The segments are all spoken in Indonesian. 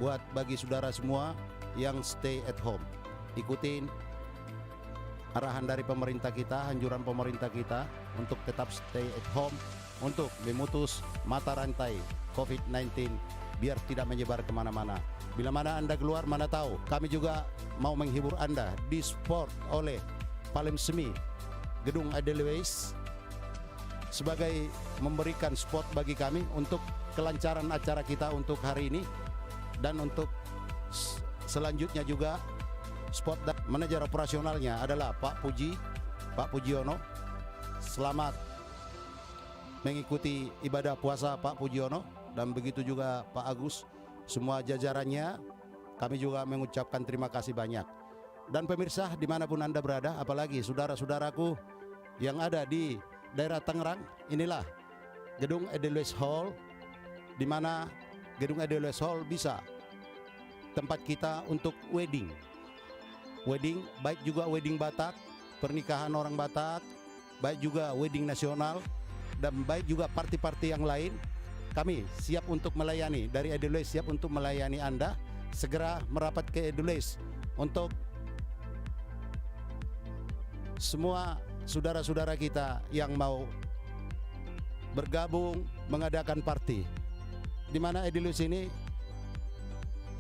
Buat bagi saudara semua yang stay at home, ikutin arahan dari pemerintah kita, anjuran pemerintah kita untuk tetap stay at home untuk memutus mata rantai COVID-19 biar tidak menyebar kemana-mana. Bila mana Anda keluar, mana tahu, kami juga mau menghibur Anda di sport oleh Palem Semi Gedung Edelweiss sebagai memberikan spot bagi kami untuk kelancaran acara kita untuk hari ini. Dan untuk selanjutnya juga spot dan manajer operasionalnya adalah Pak Pujiono. Selamat mengikuti ibadah puasa Pak Pujiono, dan begitu juga Pak Agus, semua jajarannya. Kami juga mengucapkan terima kasih banyak. Dan pemirsa dimanapun Anda berada, apalagi saudara-saudaraku yang ada di daerah Tangerang, inilah Gedung Edelweiss Hall, di mana Gedung Edelweiss Hall bisa tempat kita untuk wedding, baik juga wedding Batak, pernikahan orang Batak, baik juga wedding nasional, dan baik juga party-party yang lain. Kami siap untuk melayani, dari Edelweiss siap untuk melayani Anda. Segera merapat ke Edelweiss untuk semua saudara-saudara kita yang mau bergabung mengadakan party, di mana Edelweiss ini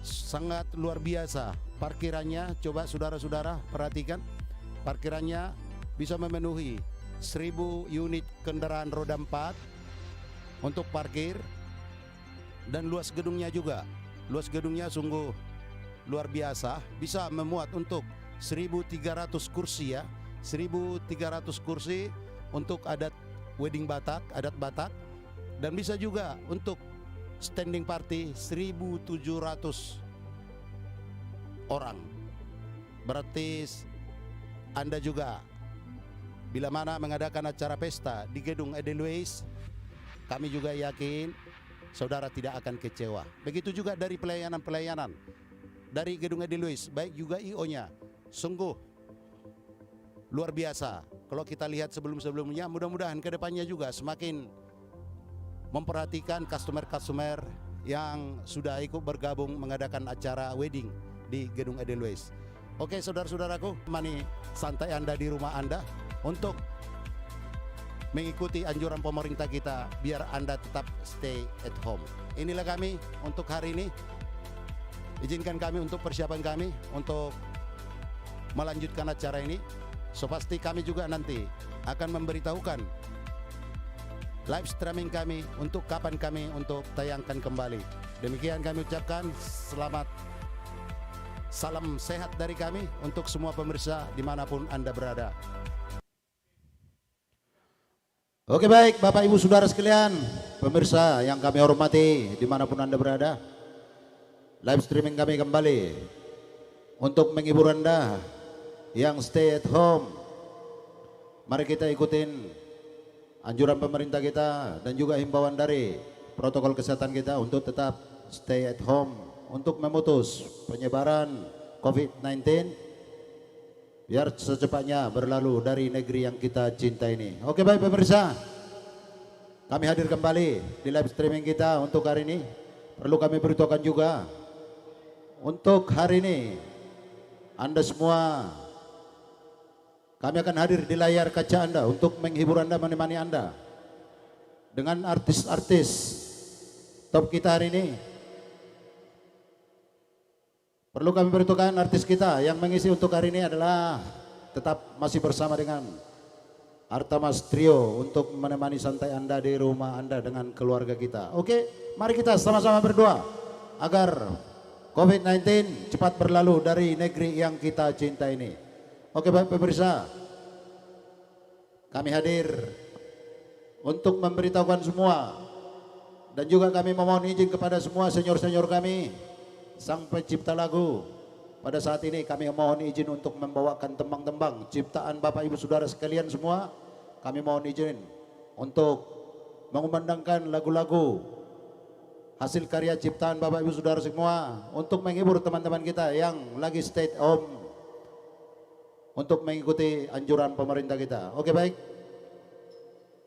sangat luar biasa. Parkirannya, coba saudara-saudara perhatikan, parkirannya bisa memenuhi 1000 unit kendaraan roda 4 untuk parkir. Dan luas gedungnya juga, luas gedungnya sungguh luar biasa, bisa memuat untuk 1300 kursi ya, 1300 kursi untuk adat wedding Batak, adat Batak. Dan bisa juga untuk standing party 1700 orang. Berarti Anda juga bila mana mengadakan acara pesta di Gedung Edelweiss, kami juga yakin saudara tidak akan kecewa. Begitu juga dari pelayanan dari Gedung Edelweiss, baik juga IO-nya, sungguh luar biasa. Kalau kita lihat sebelum-sebelumnya, mudah-mudahan kedepannya juga semakin memperhatikan customer-customer yang sudah ikut bergabung mengadakan acara wedding di Gedung Edelweiss. Oke saudara-saudaraku, temani santai Anda di rumah Anda untuk mengikuti anjuran pemerintah kita biar Anda tetap stay at home. Inilah kami untuk hari ini. Izinkan kami untuk persiapan kami untuk melanjutkan acara ini. So pasti kami juga nanti akan memberitahukan live streaming kami untuk kapan kami untuk tayangkan kembali. Demikian kami ucapkan selamat, salam sehat dari kami untuk semua pemirsa dimanapun Anda berada. Oke baik Bapak Ibu Saudara sekalian, pemirsa yang kami hormati dimanapun Anda berada, live streaming kami kembali untuk menghibur Anda yang stay at home. Mari kita ikutin anjuran pemerintah kita dan juga himbauan dari protokol kesehatan kita untuk tetap stay at home untuk memutus penyebaran COVID-19 biar secepatnya berlalu dari negeri yang kita cinta ini. Oke baik pemirsa, kami hadir kembali di live streaming kita untuk hari ini. Perlu kami beritahukan juga untuk hari ini Anda semua, kami akan hadir di layar kaca Anda untuk menghibur Anda, menemani Anda dengan artis-artis top kita hari ini. Perlu kami beritahukan artis kita yang mengisi untuk hari ini adalah tetap masih bersama dengan Artamas Trio untuk menemani santai Anda di rumah Anda dengan keluarga kita. Oke, mari kita sama-sama berdoa agar COVID-19 cepat berlalu dari negeri yang kita cinta ini. Oke baik pemirsa, kami hadir untuk memberitahukan semua dan juga kami memohon izin kepada semua senior-senior kami, sang pencipta lagu. Pada saat ini kami mohon izin untuk membawakan tembang-tembang ciptaan Bapak Ibu Saudara sekalian semua. Kami mohon izin untuk mengumandangkan lagu-lagu hasil karya ciptaan Bapak Ibu Saudara semua untuk menghibur teman-teman kita yang lagi stay at home untuk mengikuti anjuran pemerintah kita. Oke baik.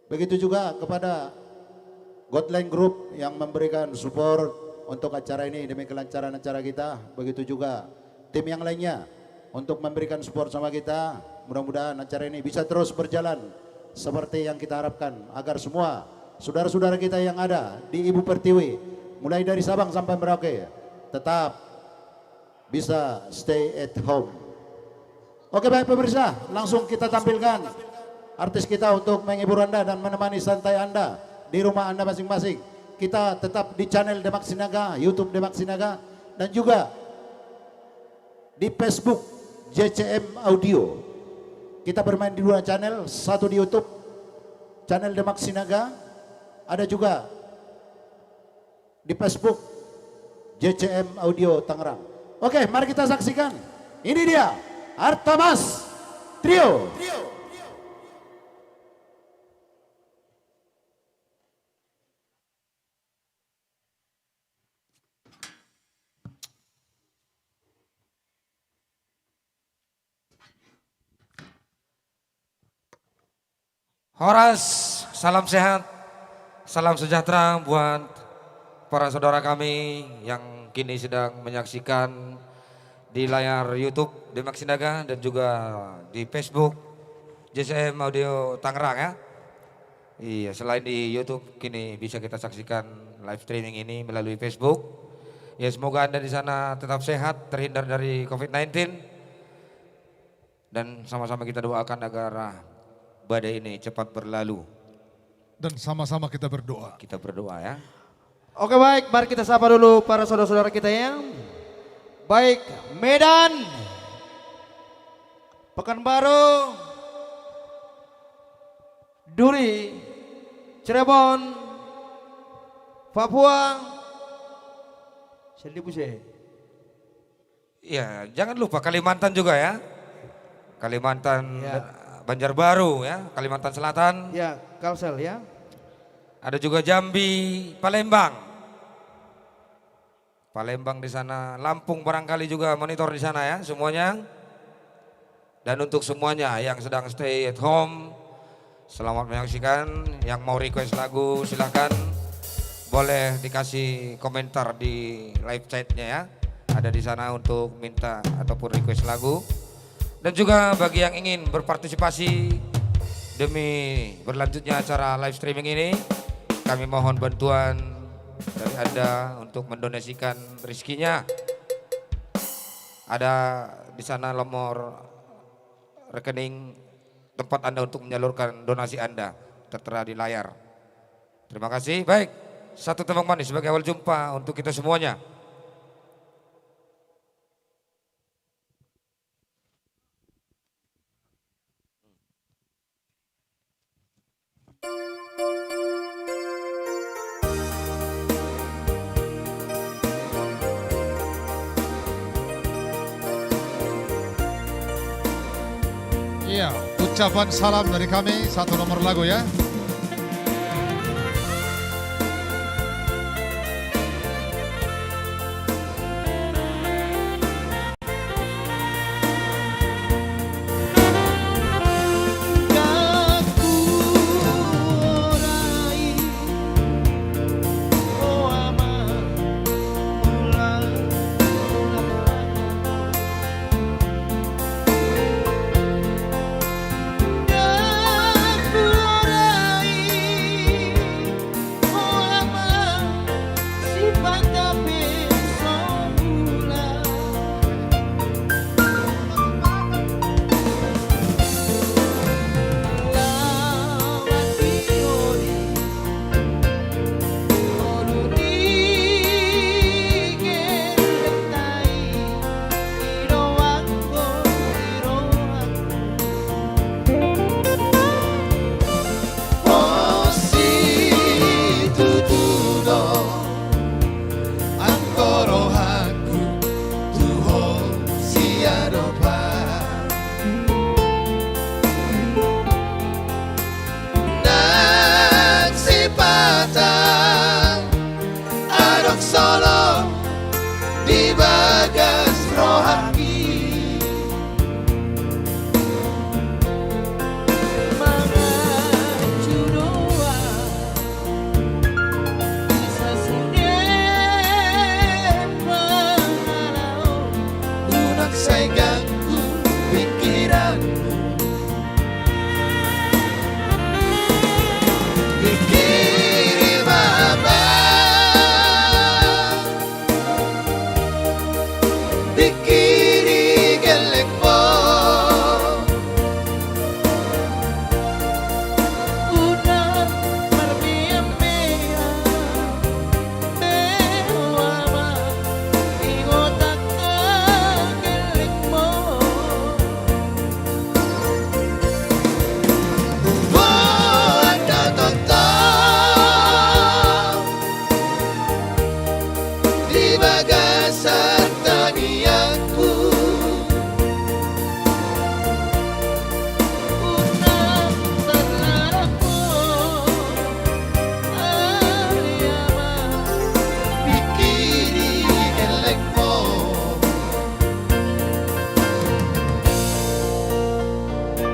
Begitu juga kepada Godline Group yang memberikan support untuk acara ini demi kelancaran acara kita. Begitu juga tim yang lainnya untuk memberikan support sama kita. Mudah-mudahan acara ini bisa terus berjalan seperti yang kita harapkan, agar semua saudara-saudara kita yang ada di Ibu Pertiwi mulai dari Sabang sampai Merauke tetap bisa stay at home. Oke, baik pemirsa, langsung kita tampilkan artis kita untuk menghibur Anda dan menemani santai Anda di rumah Anda masing-masing. Kita tetap di channel Demak Sinaga, YouTube Demak Sinaga, dan juga di Facebook JCM Audio. Kita bermain di dua channel, satu di YouTube channel Demak Sinaga, ada juga di Facebook JCM Audio Tangerang. Oke, mari kita saksikan. Ini dia Artamas Trio. Horas, salam sehat, salam sejahtera buat para saudara kami yang kini sedang menyaksikan di layar YouTube Demak Sinaga dan juga di Facebook JCM Audio Tangerang ya. Iya, selain di YouTube kini bisa kita saksikan live streaming ini melalui Facebook. Ya, semoga Anda di sana tetap sehat, terhindar dari COVID-19 dan sama-sama kita doakan agar badai ini cepat berlalu. Dan sama-sama kita berdoa. Kita berdoa ya. Oke, baik, mari kita sapa dulu para saudara-saudara kita yang baik Medan, Pekanbaru, Duri, Cirebon, Papua, Sendipuse. Iya, jangan lupa Kalimantan juga ya. Kalimantan Ya. Banjarbaru ya, Kalimantan Selatan. Ya, Kalsel ya. Ada juga Jambi, Palembang. Palembang di sana, Lampung barangkali juga monitor di sana ya semuanya. Dan untuk semuanya yang sedang stay at home, selamat menyaksikan. Yang mau request lagu silahkan, boleh dikasih komentar di live chatnya ya. Ada di sana untuk minta ataupun request lagu. Dan juga bagi yang ingin berpartisipasi demi berlanjutnya acara live streaming ini, kami mohon bantuan dari Anda untuk mendonasikan rezekinya. Ada di sana nomor rekening tempat Anda untuk menyalurkan donasi Anda, tertera di layar. Terima kasih. Baik, satu tembang manis sebagai awal jumpa untuk kita semuanya. Iya, ucapan salam dari kami, satu nomor lagu ya. Aku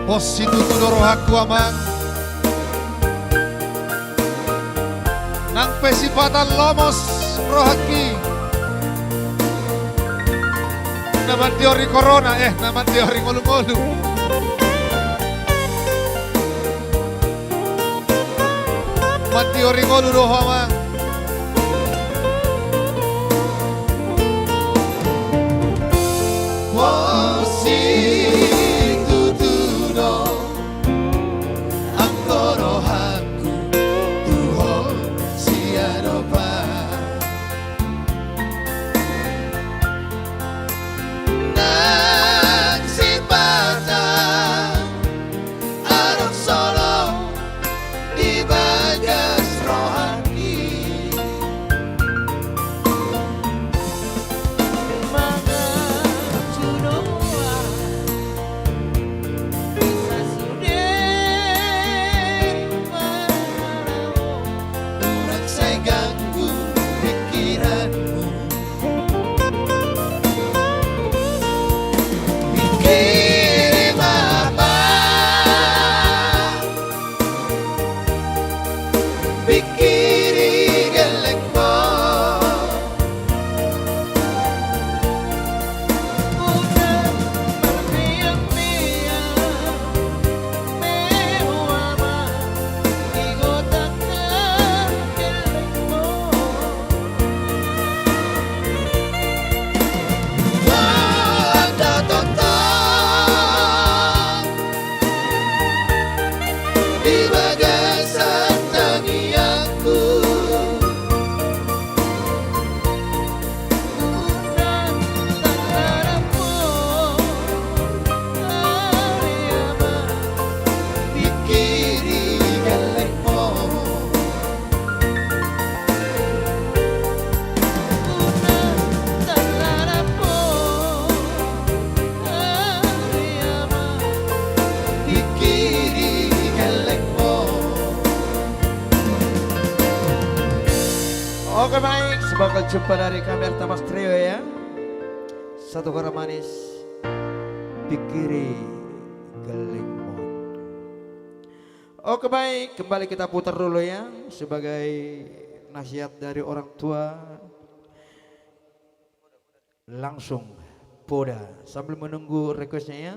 Positutu dorohaku amang nang pesipatan lomos rohaki naman teori corona naman teori ngolu-ngolu man teori ngolu roh amang Oke baik, sebagai jumpa dari kami Artamas Trio ya. Satu kora manis, pikiri gelingmon. Oke baik, kembali kita putar dulu ya. Sebagai nasihat dari orang tua. Langsung poda sambil menunggu requestnya ya.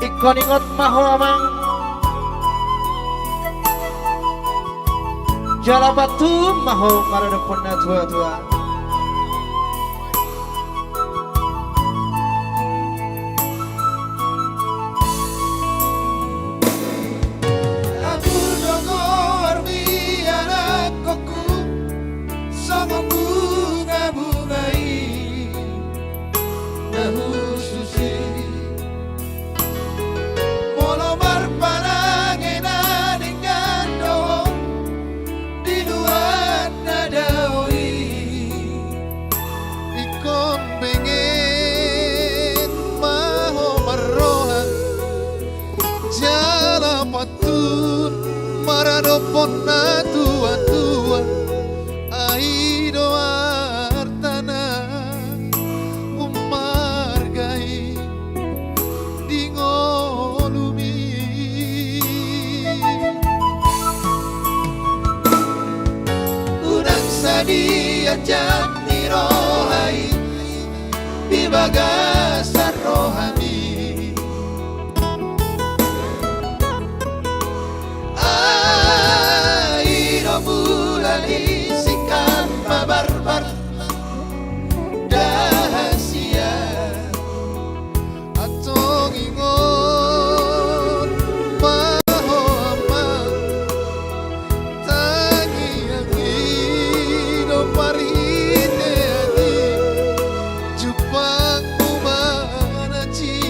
Ikon-ikon maho amang jala batu maho marana ponna tua-tua Aku dogor biara koku sama bunga-bungai nahu susi Ponna tua-tua aido artana umargai dingolumi udang sadia jatni rohai bibagasan rohani mulai sikap barbar dahasia atong ingon maho amang tangi ang ino marine ati jupang umana ci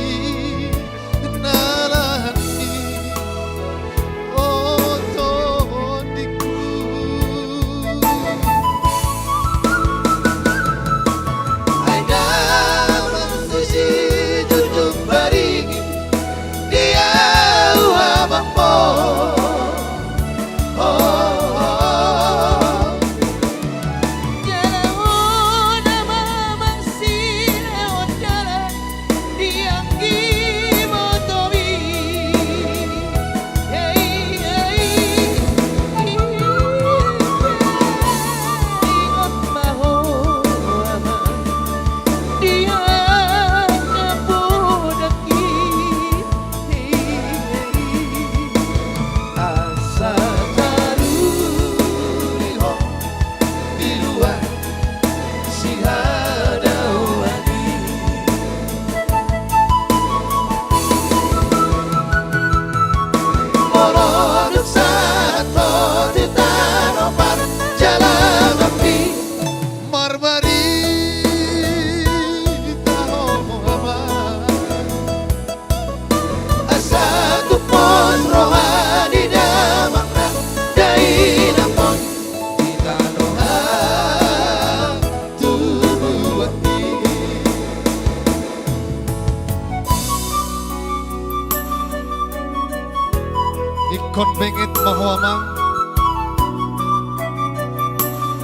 Mahwamang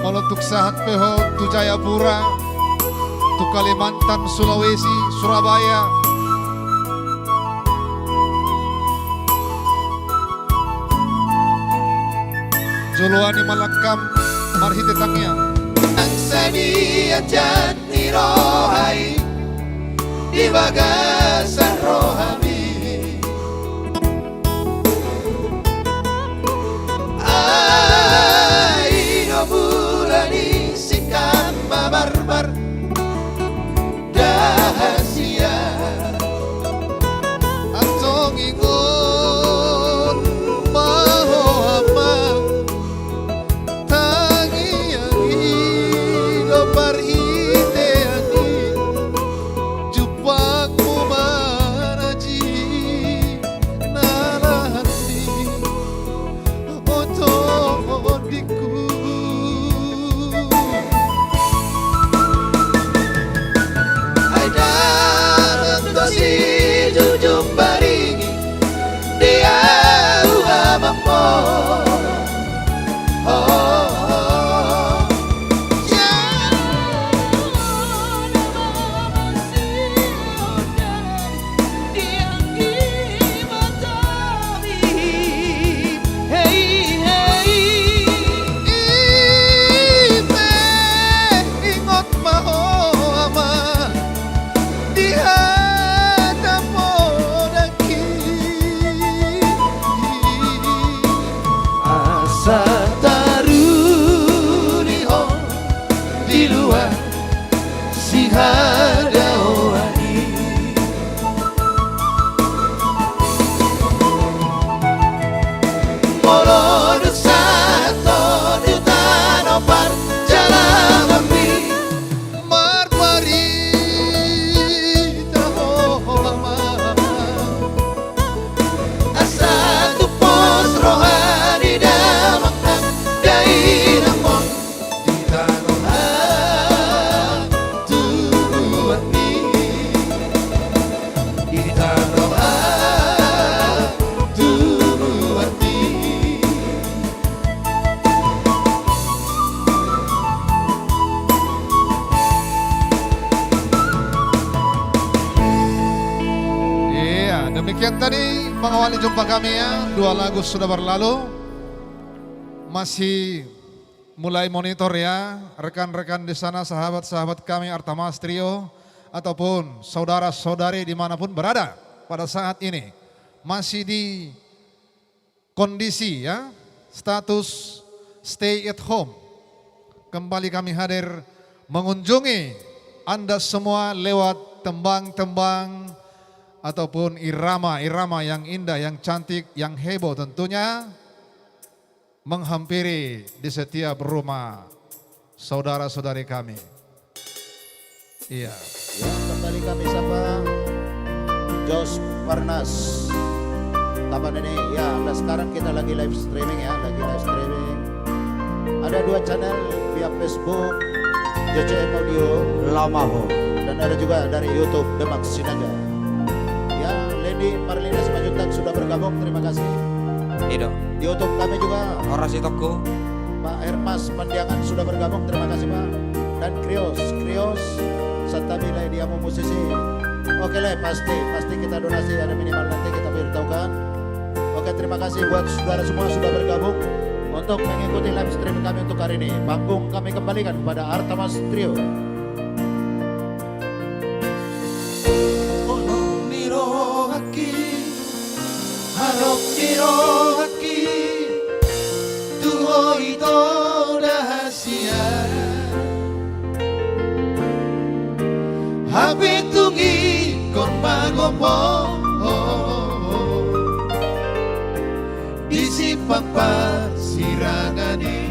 Molotuk Sahat Peho Tu Jayapura Tu Kalimantan Sulawesi Surabaya Juluani Malakam Marhite Tangya Ang saniya dyan ni Rohay Di bagasan rohami Ay no bulani sikam mabarbar Dahasia Atong ingon Mahwamang Demikian tadi mengawali jumpa kami ya. 2 lagu sudah berlalu. Masih mulai monitor ya rekan-rekan di sana, sahabat-sahabat kami Artamas Trio ataupun saudara-saudari dimanapun berada pada saat ini. Masih di kondisi ya status stay at home. Kembali kami hadir mengunjungi Anda semua lewat tembang-tembang ataupun irama-irama yang indah, yang cantik, yang heboh tentunya menghampiri di setiap rumah saudara-saudari kami. Iya. Ya, kembali kami sapa Jos Parnas. Kapan ini? Ya, nah sekarang kita lagi live streaming ya, lagi live streaming. Ada 2 channel via Facebook, JCM Audio, Lamaho, dan ada juga dari YouTube Demak Sinaga. Ya, Lady Marlina Simanjuntak sudah bergabung, terima kasih. Ido. Di YouTube kami juga Orasi Toko. Pak Hermas Pandiangan sudah bergabung, terima kasih Pak. Dan Krios Santabila Diamo musisi. Oke lah, pasti kita donasi, ada minimal nanti kita beritahukan. Oke, terima kasih buat saudara semua sudah bergabung untuk mengikuti live stream kami untuk hari ini. Panggung kami kembalikan kepada Artamas Trio. Harap dirohaki tuho ito rahasia Habit tungi kon magopo Disipang pasirangani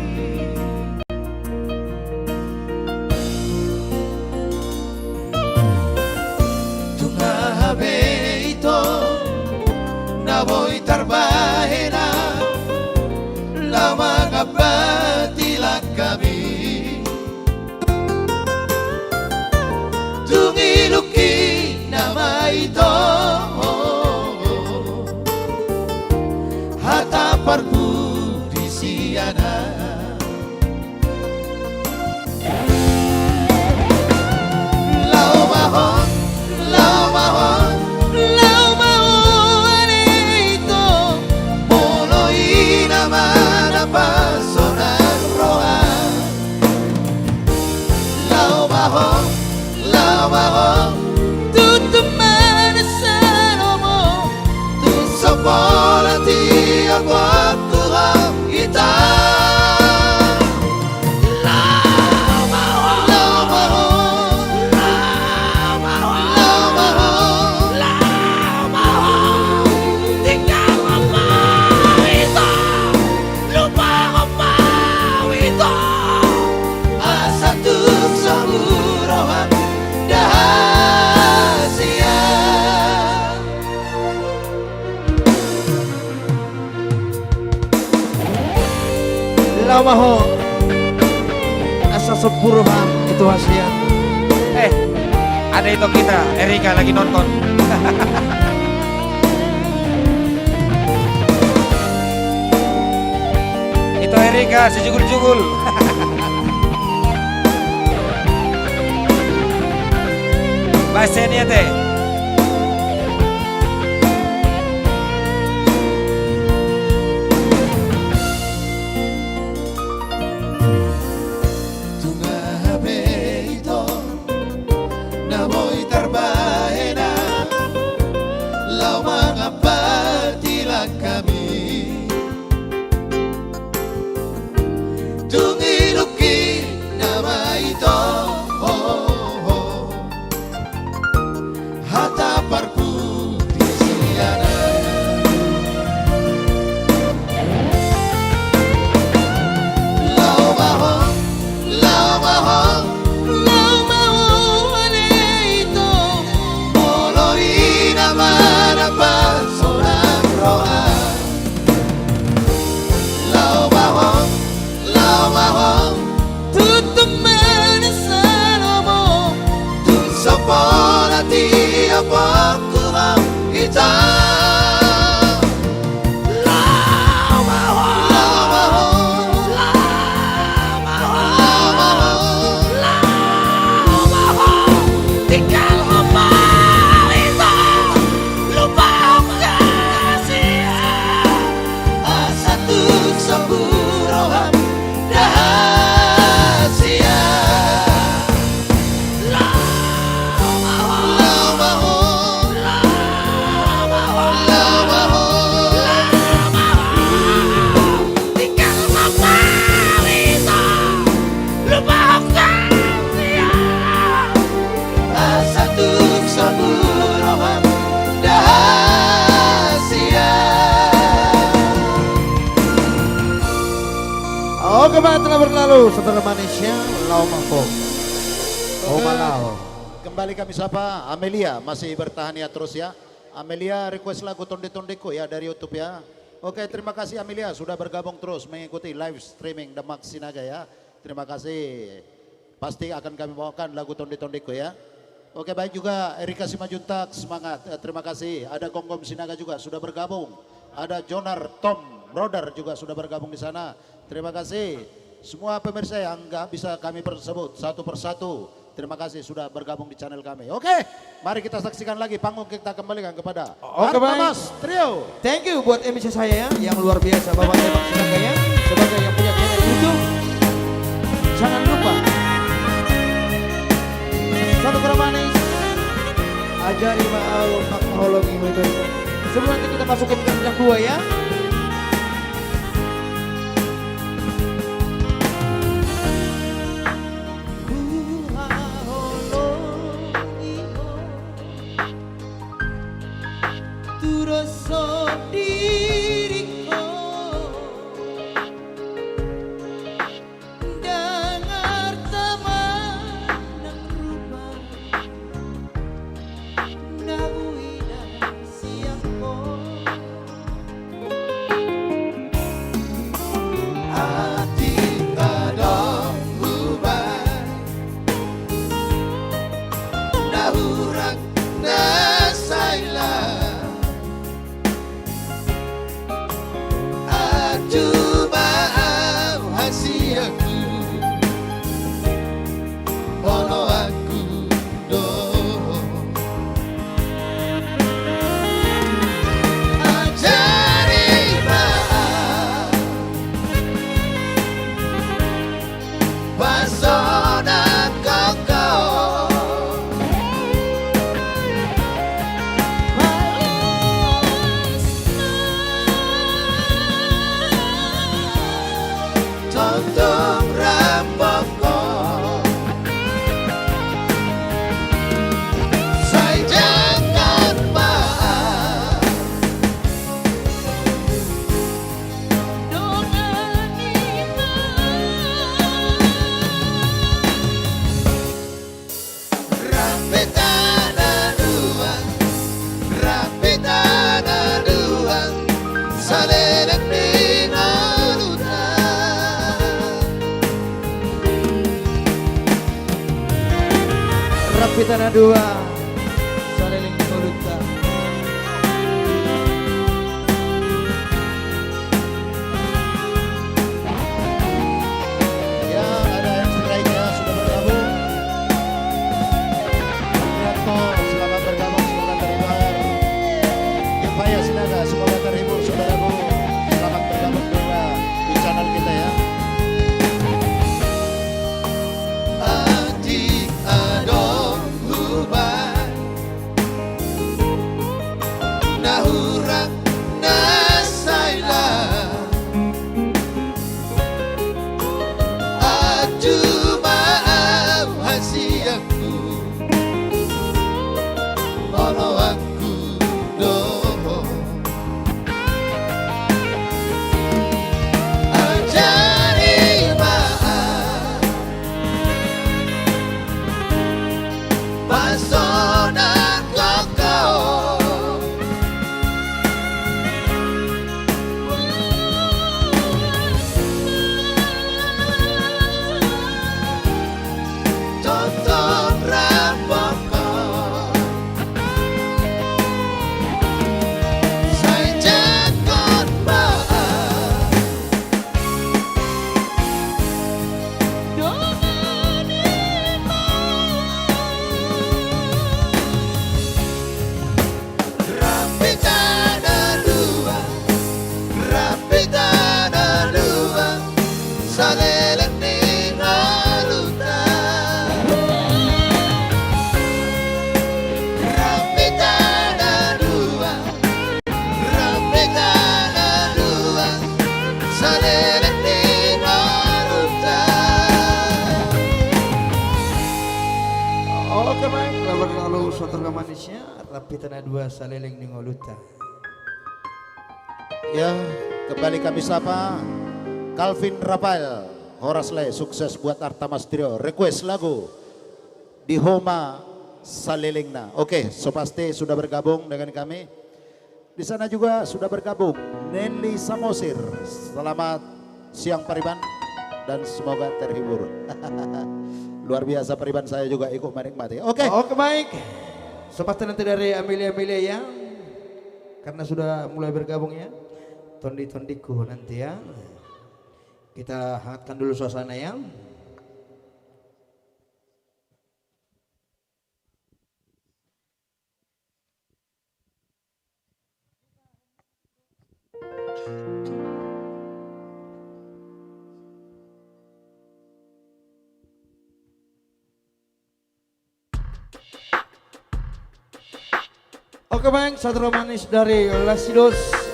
Tungahabe ito Naboy tarbahena Lama kabatilan kami Tungiluki nama ito Hataparku siana. Lau mahon, lau mahon, lau mahon ito, muloi naman ang paso ng roa. Lau mahon, tutuman sa mo, tusapol at iyang wakulang kita. Lamaho asa sepuruhan itu hasilnya. Ada itu kita, Erika lagi nonton. Itu Erika si jugul-jugul. Bahasanya teh. Kembali telah berlalu setelah manisnya Lau Mahfo. Oh malau. Kembali kami sapa Amelia, masih bertahan ya terus ya. Amelia request lagu Tonde-Tondeku ya dari YouTube ya. Oke, terima kasih Amelia sudah bergabung terus mengikuti live streaming Demak Sinaga ya. Terima kasih. Pasti akan kami bawakan lagu Tonde-Tondeku ya. Oke, baik juga Erika Simajuntak, semangat. Terima kasih. Ada Konggom Sinaga juga sudah bergabung. Ada Jonar Tom Brother juga sudah bergabung di sana. Terima kasih. Semua pemirsa yang nggak bisa kami persebut satu persatu. Terima kasih sudah bergabung di channel kami. Oke, mari kita saksikan lagi panggung kita kembalikan kepada Artamas Trio. Thank you buat MC saya yang luar biasa Bapak Demak Sinaga ya. Sebagai yang punya channel YouTube. Jangan lupa satu kurang manis ajari ma'al makmahologi metode. Sebelum nanti kita masukin ke yang dua ya. Tanah Dua, Saliling Koluta. Ya, ada yang lainnya sudah bergabung. Wiranto, selamat bergabung, semoga terhibur. Kifaya Sinaga, semoga terhibur saudaraku. Selamat bergabung juga di channel kita ya. Adik adong huban nahurak nasaila aju maaf hasiaku walau aku doho ajari maaf Pasona kakao Tonton ramboko Saya jakon maaf Rapi tanah dua Rapi tanah dua Saleleng ning aluta Rapi tanah dua Rapi tanah dua Saleleng ning aluta Oke baik, lawan lalu saudara manisnya Rapi Tanah Dua, Saliling Ningoluta. Ya, kembali kami sapa Calvin Rafael, Horas Le, sukses buat Artamas Trio. Request lagu di Homa Salilingna. Oke, so pasti sudah bergabung dengan kami. Di sana juga sudah bergabung Nelly Samosir. Selamat siang Pariban dan semoga terhibur. Luar biasa Pariban, saya juga ikut menikmati. Oke. Oke baik, seperti nanti dari Amelia ya, karena sudah mulai bergabung ya, tondi-tondiku nanti ya. Kita hangatkan dulu suasana ya. Oke baik, saudara manis dari Lasidos.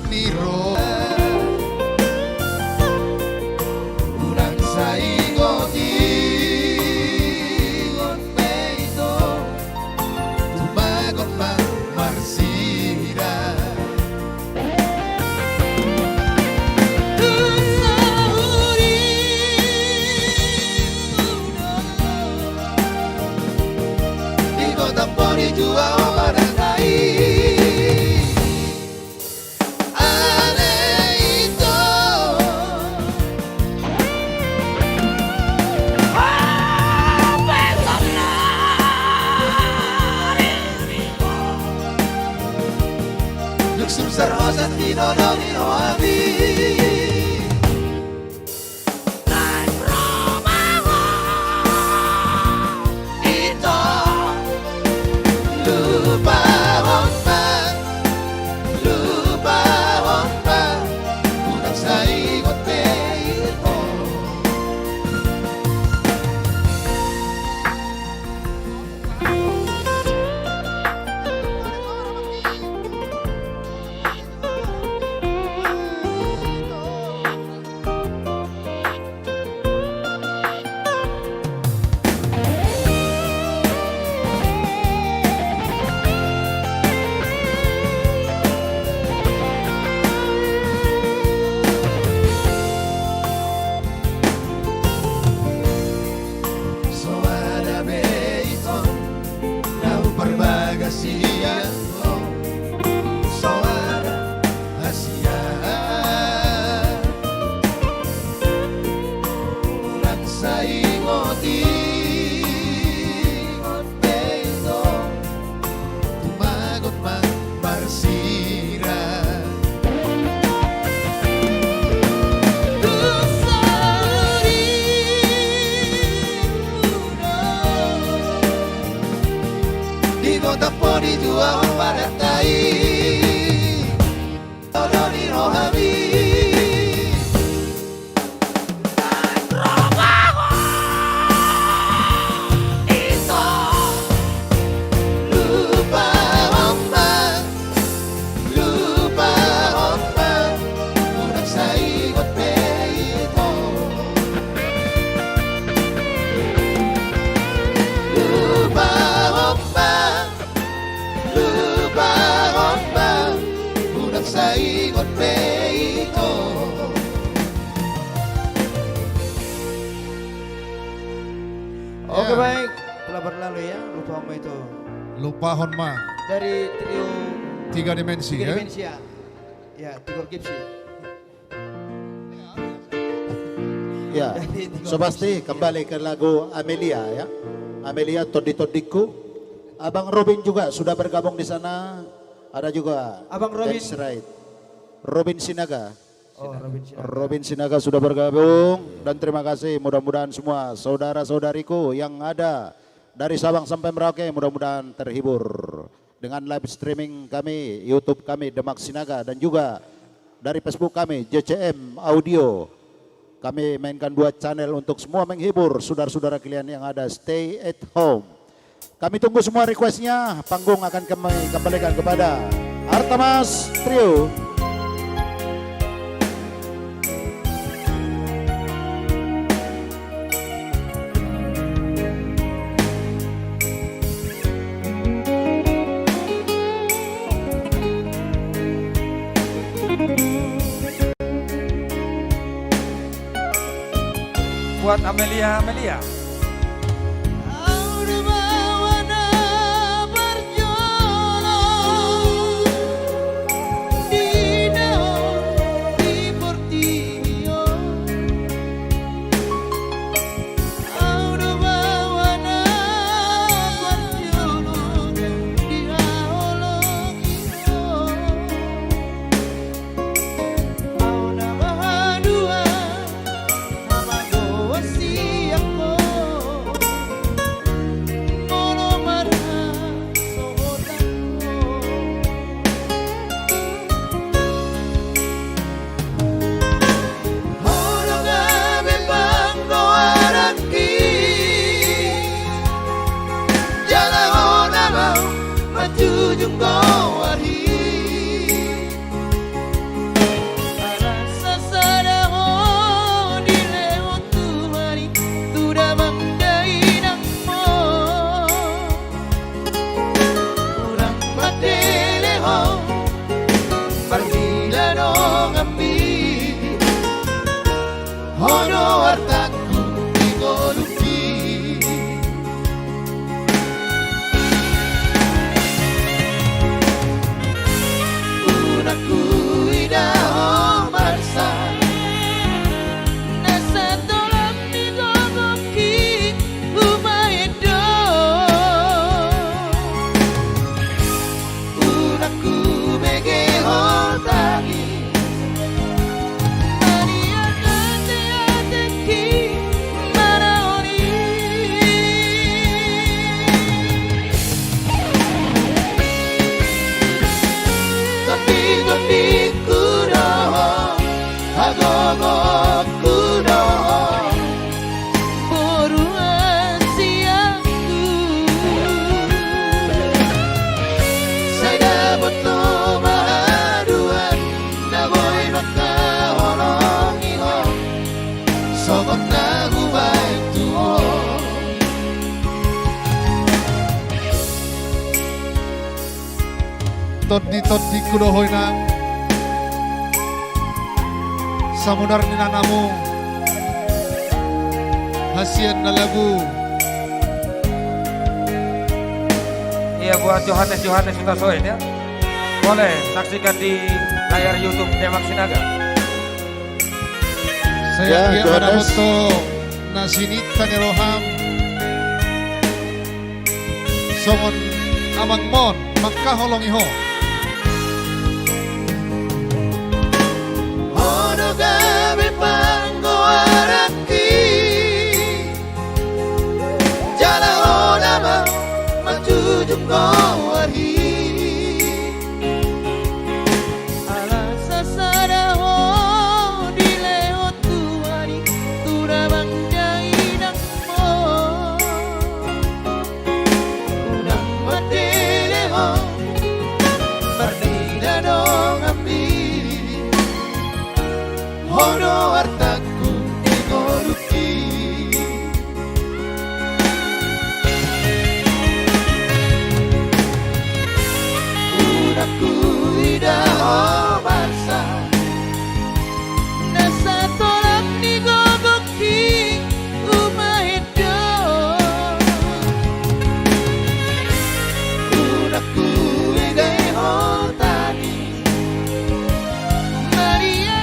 Niro Unang saigoti Ngon meito Tumagon mang marsira Di kota Poni jua barangkai Sus rosas di nono di noami Nang romaho Ito Lupa honpa Unang saigot peito ingoti Beto tumagot mang marsira di kota poni jual padatai Todoni rohami lupa ombak udah saigot peito lupa ombak udah saigot peito. Oke baik, telah berlalu ya, lupa Homa itu. Lupa Honma, Dari trio 3 dimensi Tiga ya. Dimensi ya. Ya, Tigor Gipsy. Ya, so pasti kembali ke lagu Amelia ya. Amelia Todi-Todiku. Abang Robin juga sudah bergabung di sana. Ada juga Abang Robin. That's right. Robin Sinaga. Oh, Robin Sinaga. Robin Sinaga sudah bergabung dan terima kasih mudah-mudahan semua saudara-saudariku yang ada dari Sabang sampai Merauke mudah-mudahan terhibur dengan live streaming kami, YouTube kami Demak Sinaga dan juga dari Facebook kami JCM Audio. Kami mainkan 2 channel untuk semua menghibur saudara-saudara kalian yang ada stay at home. Kami tunggu semua requestnya. Panggung akan kami kembalikan kepada Artamas Trio. Buat Amelia, Amelia. Todi kudohoi nang samudar ni nanamu hasian na lagu. Iya buat Johannes Sutasoin ya. Boleh saksikan di layar YouTube Demak Sinaga. Saya Ya, ada Johannes. foto nasini taniroham songon amang mon makaholongiho Ono gawe panggoaraki Jala onama majujung goari Ala sasara ho dileho tuari turabang jainang mo Unang matele ho Pardina dong api Hono artaku ingoluki Udaku idaho basa Nasa tolak ni gogoki umahido Udaku idaho tani Maria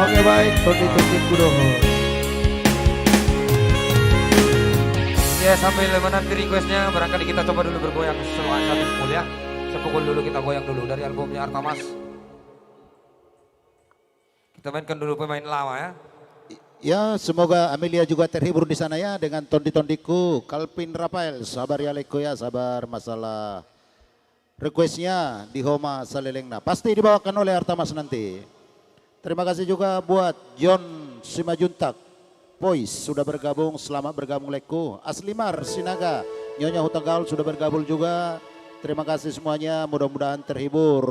Oke baik, Tondi Kudoho. Ya sambil menanti requestnya, barangkali kita coba dulu bergoyang seruan satu pukul ya. Sepukul dulu kita goyang dulu dari albumnya Artamas. Kita mainkan dulu pemain lama ya. Ya, semoga Amelia juga terhibur di sana ya dengan tondi-tondiku. Kalpin Rafael, sabar ya Leko ya, sabar masalah requestnya di Homa Salelengna. Pasti dibawakan oleh Artamas nanti. Terima kasih juga buat John Simajuntak. Pois sudah bergabung, selamat bergabung Leko. Aslimar Sinaga, Nyonya Hutagaul sudah bergabung juga. Terima kasih semuanya, mudah-mudahan terhibur.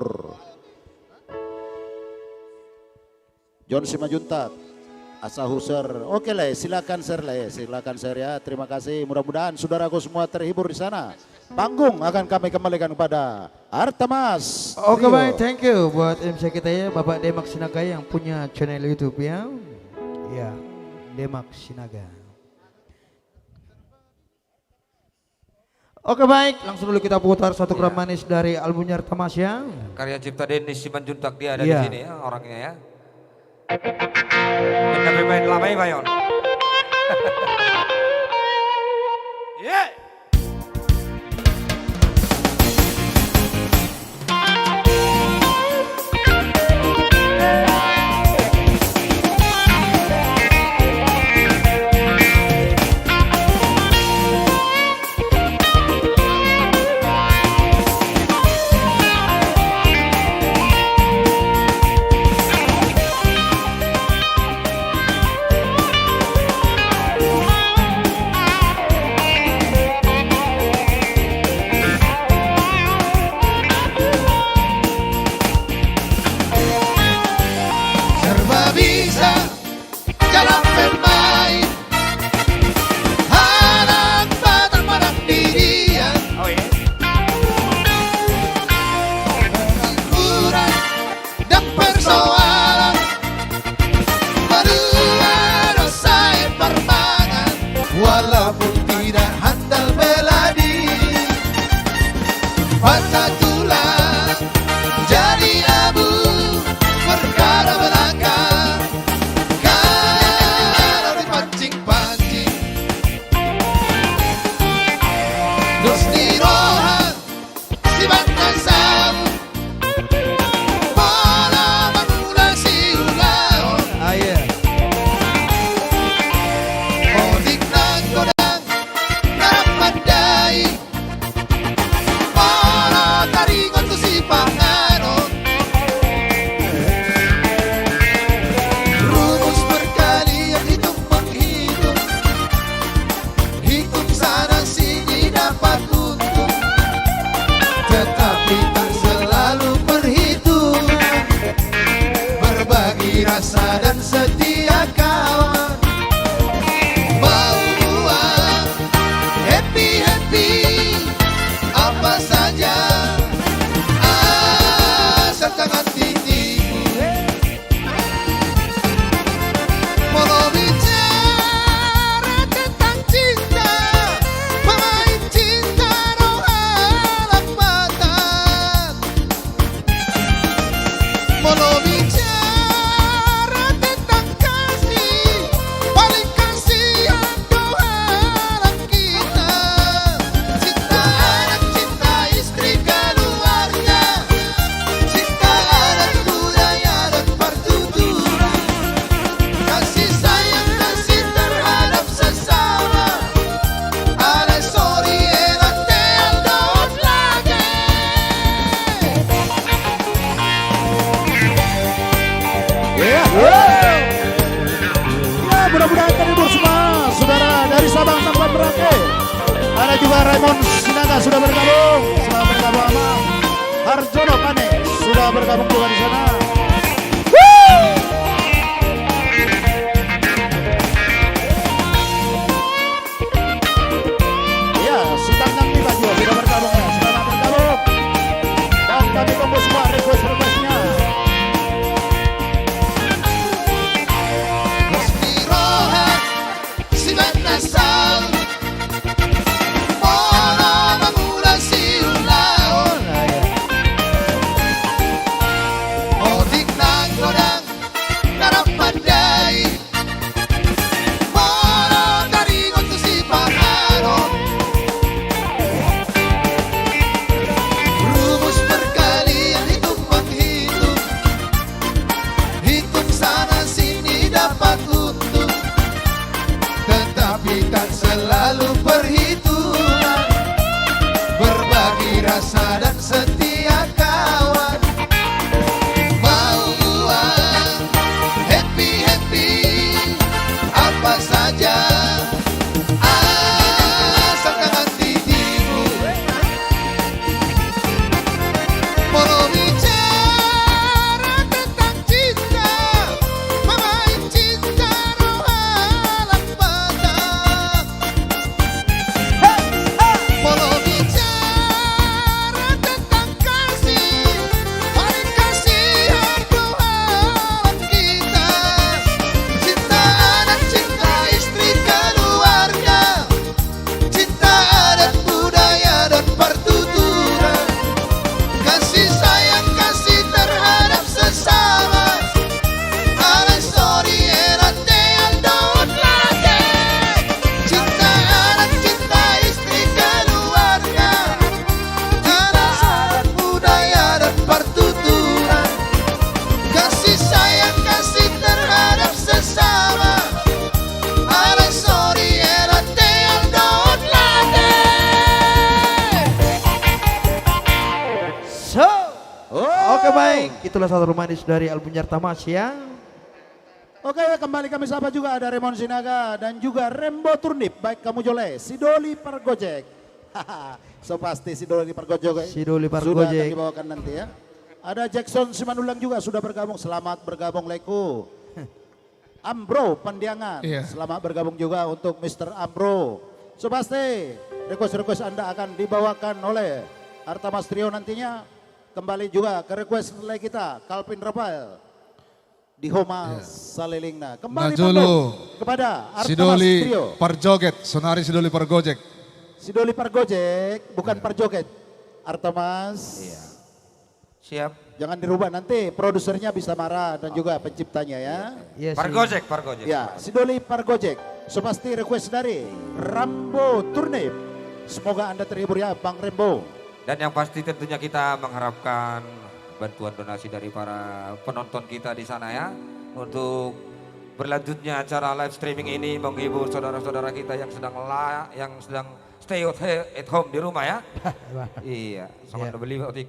John Simajuntak, Asa Huser, oke lah, silakan share lah, silakan share ya. Terima kasih, mudah-mudahan saudaraku semua terhibur di sana. Panggung akan kami kembalikan kepada Artamas. Oke baik, thank you buat MC kita ya, Bapak Demak Sinaga yang punya channel YouTube ya. Ya, Demak Sinaga. Oke baik, langsung dulu kita putar satu keram manis dari albumnya Artamas ya. Karya cipta Dennis Simanjuntak, dia ada Iya. di sini ya orangnya ya. Kita pemain lama ya Bayon. Yeah. Serba bisa dalam bermain Anak batang pada dirian Oh iya. Kurang dan persoalan Berdua dosa permangan Walaupun tidak handal bela diri Patah tulang jadi abu Perkara belakang Kalau dipancing-pancing Dos di rohan Si bantai sabu Bola bangunan si ulaon Ah iya. juga Raymond Sinaga sudah bergabung. Selamat bergabung sama Harjono Pane sudah bergabung juga di sana. Ya, si Tangan Tiba juga sudah bergabung ya. Selamat bergabung. Dan kami tunggu semua request-requestnya. Rohan si Banasal Mono mangula si ulaon Odik nang godang narapandai Mono daringon tu si Pangaron Rumus perkalian hitung menghitung Hitung sana sini dapat untung Tetapi tak selalu perhitungan Berbagi rasa dan setia kawan Mau buat happy-happy Apa saja Asalkan hati timu Mau bicara tentang cinta Memain cinta rohalan mata Mau bicara tentang kasih Paling kasihan rohalan kita Cinta anak, cinta istri keluarga Cinta adat budaya dan pertuturan Kasih sayang, kasih terhadap sesama Alay sorry erate aldon late Cinta anak, cinta istri keluarga Cinta adat budaya dan pertuturan Kasih sayang, kasih terhadap sesama Alay sorry erate aldon late So, oke baik, itulah satu manis dari album Nyartamas ya. Oke, kembali kami sapa juga ada Raymond Sinaga dan juga Rembo Turnip. Baik kamu Jole, Sidoli Pargojek. So pasti Sidoli Pargojek. Sidoli Sudah Pargojek. akan dibawakan nanti ya. Ada Jackson Simanulang juga sudah bergabung. Selamat bergabung Leku. Ambro Pandiangan. Iya. Selamat bergabung juga untuk Mr. Ambro. So pasti request-request Anda akan dibawakan oleh Artamas Trio nantinya. Kembali juga ke request nilai kita Calvin Rafael di Homa Salilingna. Kembali Najulu. pantun kepada Artamas Sidoli Trio. Parjoget, Sonari Sidoli Pargojek. Sidoli Pargojek, bukan Parjoget. Artamas. Iya. Siap. Jangan dirubah nanti produsernya bisa marah dan juga penciptanya ya. Iya sih. Pargojek, Pargojek. Ya, Sidoli Pargojek. So pasti request dari Rambo Turnip. Semoga Anda terhibur ya Bang Rembo. Dan yang pasti tentunya kita mengharapkan bantuan donasi dari para penonton kita di sana ya. Untuk berlanjutnya acara live streaming ini menghibur saudara-saudara kita yang sedang stay at home di rumah ya. Iya, sangat beli Otik.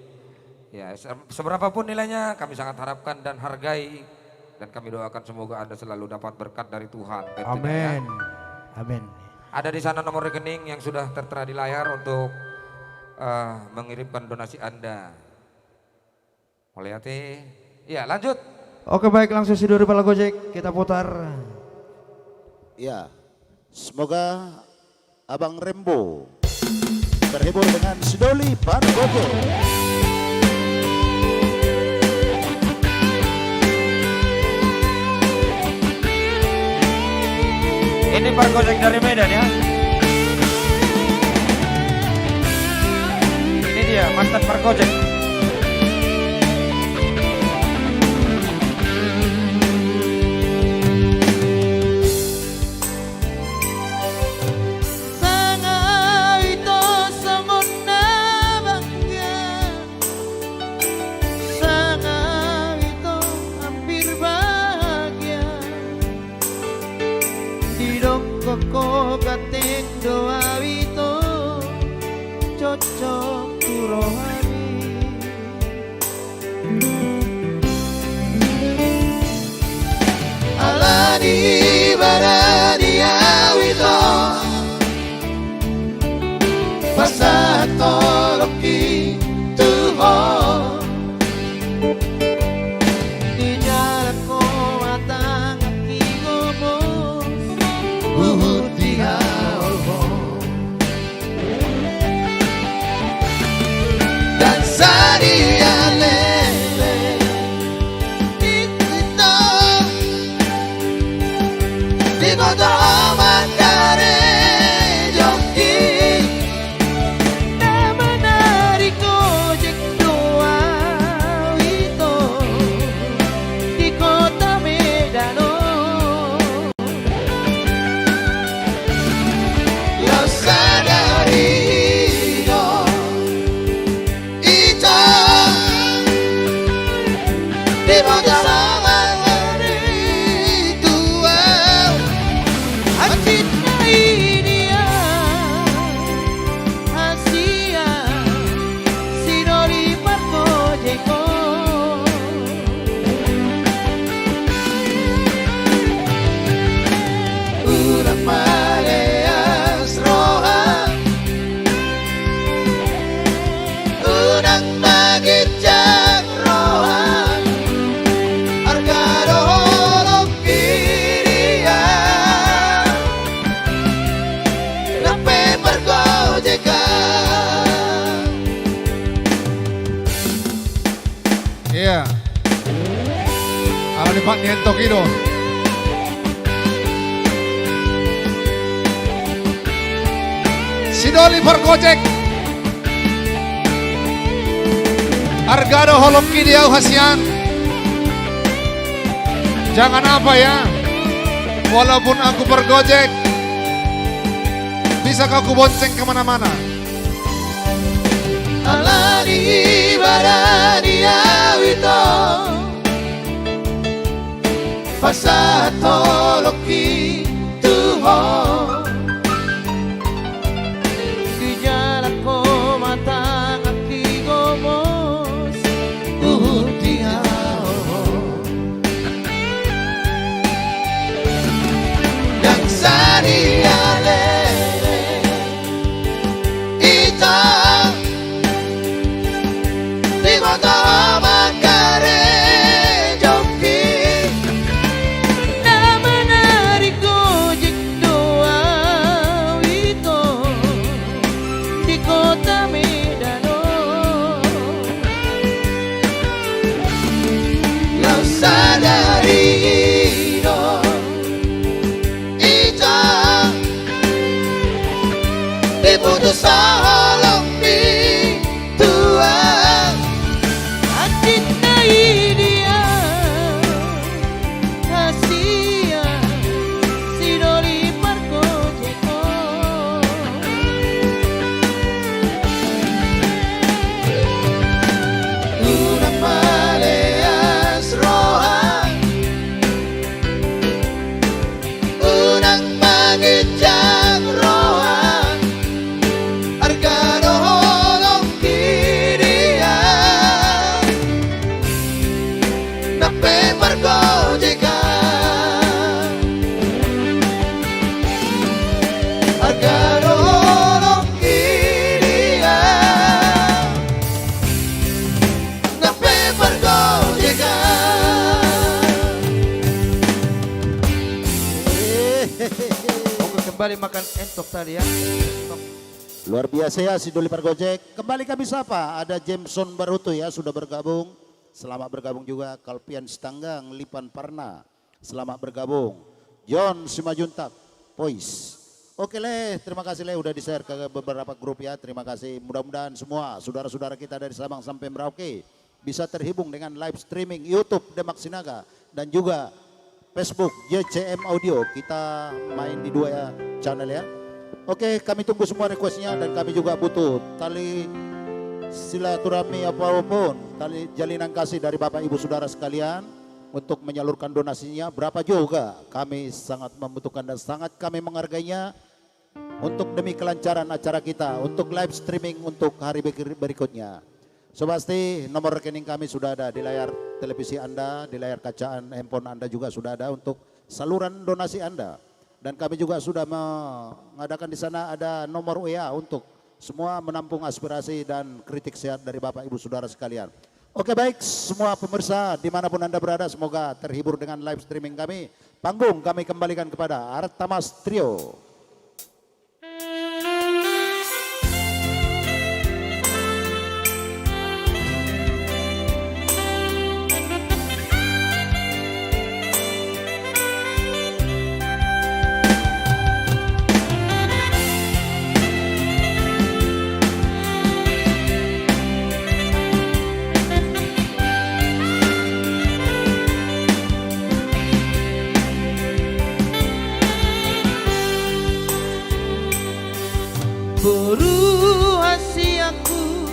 Ya, seberapapun nilainya kami sangat harapkan dan hargai. Dan kami doakan semoga Anda selalu dapat berkat dari Tuhan. tentunya ya. Amin. Amin. Ada di sana nomor rekening yang sudah tertera di layar untuk mengirimkan donasi Anda. Oleh hati. Ya, lanjut. Oke baik, langsung Sidoli Pargojek kita putar. Ya, semoga Abang Rembo terhibur dengan Sidoli Pargojek. Ini Pargojek dari Medan ya. Ini dia Master Pargojek. Koko kating doa wito cocok turohani alani barani awito pasatoloki Tuhan Di jalan ko matang aki gomos Uhud dihaul dan sadia lele Dito Di koto makare joki Na menari gojek doa itu Di kota Medano Lo sadari no Ito Di moto sama tua Hati dia Asia Sinori Marcojeko Urang maleas roha Unang magijak roha Argado holong kiria Nape margojeka Iya. Ala ni Pak Niento Kido. Sidoli Pergojek. Argado Holongki Diau Hasian. Jangan apa ya. Walaupun aku bergojek, bisa kau bonceng kemana-mana. Alani barani awito Pasatoloki Tuhan Di jalan ko matang aki gomos Uhud dihaul Yang sadia lele Ito Di moto makare joki Na menari gojek doa itu Di kota Medano Lo sadari no Ito Diputus holong di Tuhan Hati dia Asia Sinori Marcojeko Unang maleas roha Unang magijak roha Argado holong kiria Nape margojeka Argado holong kiria Nape margojeka Oke kembali makan entok tadi ya Luar biasa ya si Doli Pergojek. Kembali kami sapa, ada Jameson Baruto ya sudah bergabung. Selamat bergabung juga Kalpian Stanggang, Lipan Parna. Selamat bergabung. John Simajuntak, Pois. Oke Le, terima kasih Le udah di-share ke beberapa grup ya. Terima kasih. Mudah-mudahan semua saudara-saudara kita dari Sabang sampai Merauke bisa terhubung dengan live streaming YouTube Demak Sinaga dan juga Facebook JCM Audio. Kita main di dua channel ya. Oke, kami tunggu semua requestnya dan kami juga butuh tali silaturahmi apapun, tali jalinan kasih dari Bapak Ibu Saudara sekalian untuk menyalurkan donasinya berapa juga. Kami sangat membutuhkan dan sangat kami menghargainya untuk demi kelancaran acara kita, untuk live streaming untuk hari berikutnya. So pasti nomor rekening kami sudah ada di layar televisi Anda, di layar kacaan handphone Anda juga sudah ada untuk saluran donasi Anda. Dan kami juga sudah mengadakan di sana ada nomor WA untuk Semua menampung aspirasi dan kritik sehat dari Bapak Ibu Saudara sekalian. Oke baik, semua pemirsa dimanapun Anda berada, semoga terhibur dengan live streaming kami. Panggung kami kembalikan kepada Artamas Trio. Boru hasiaku,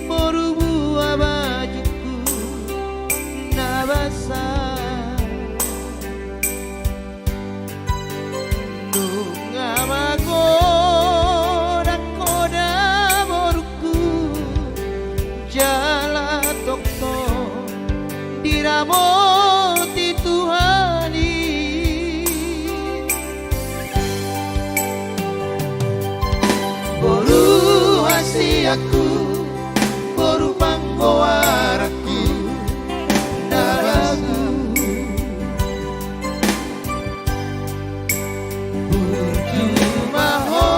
boru buah bajuku na basah. Nunga magoda boruku jala tokto diramoti Tuhani. Boru hasiaku, boru panggoaraku naraku. Percuma ho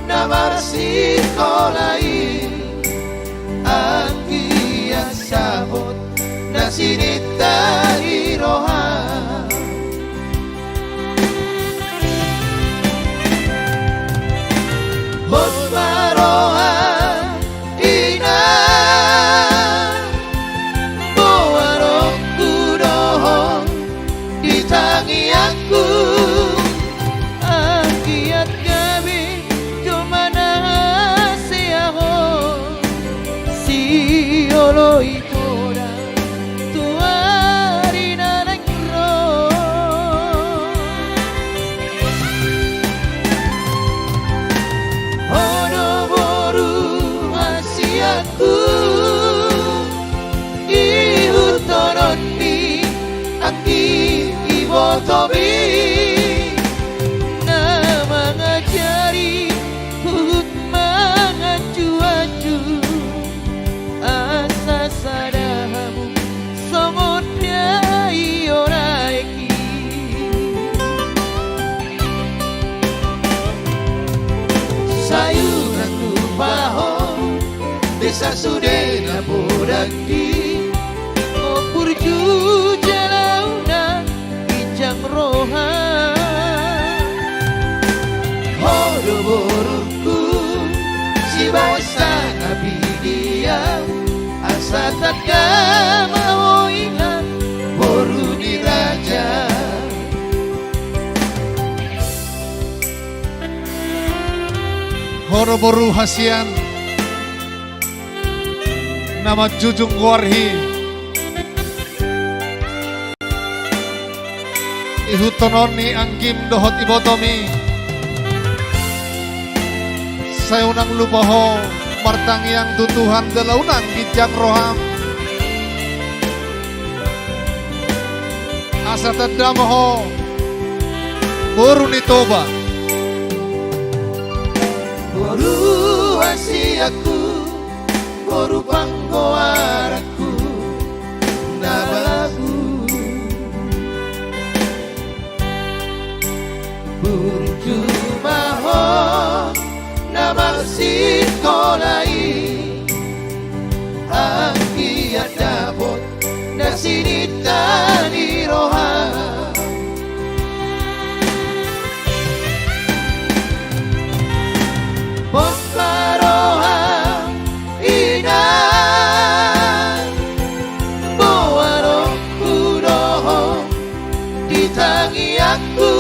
nabar sikolai, angki yang sabot nasinita iroha. Maroha ina boarokku dohon ditangi aku akiat kami jomana seaho si olo ikoda tuari nanakro. Aku iutoroni aki ibotobi na mangajari hut mangacu-acu asa sadamu somodya ioraiki. Sayuranku baho desa sudena bodaki ngopurju jalauna ijang roha. Hodo boruku si basa nabi dia asa taka mau ingat boru di raja. Horo boru hasian nama Jujung Warhi ihutononi angkim dohot ibotomi sayunang lupaho martang yang tutuhan dalaunang kijang roham asa tadamoho boru nitoba Boru hasiaku, boru panggoaraku nabalaku. Percuma ho nabar sikolai, aki adabot nasinita di roha. Maroha ina boarokku dohon ditangi aku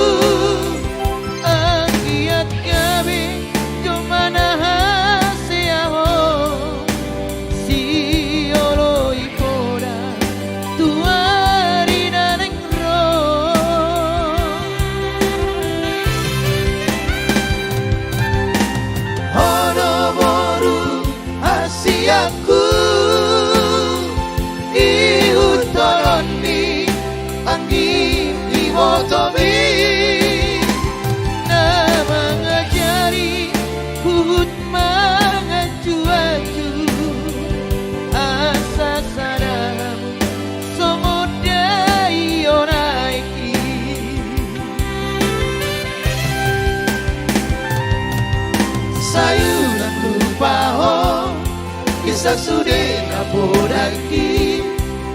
sude na bodaki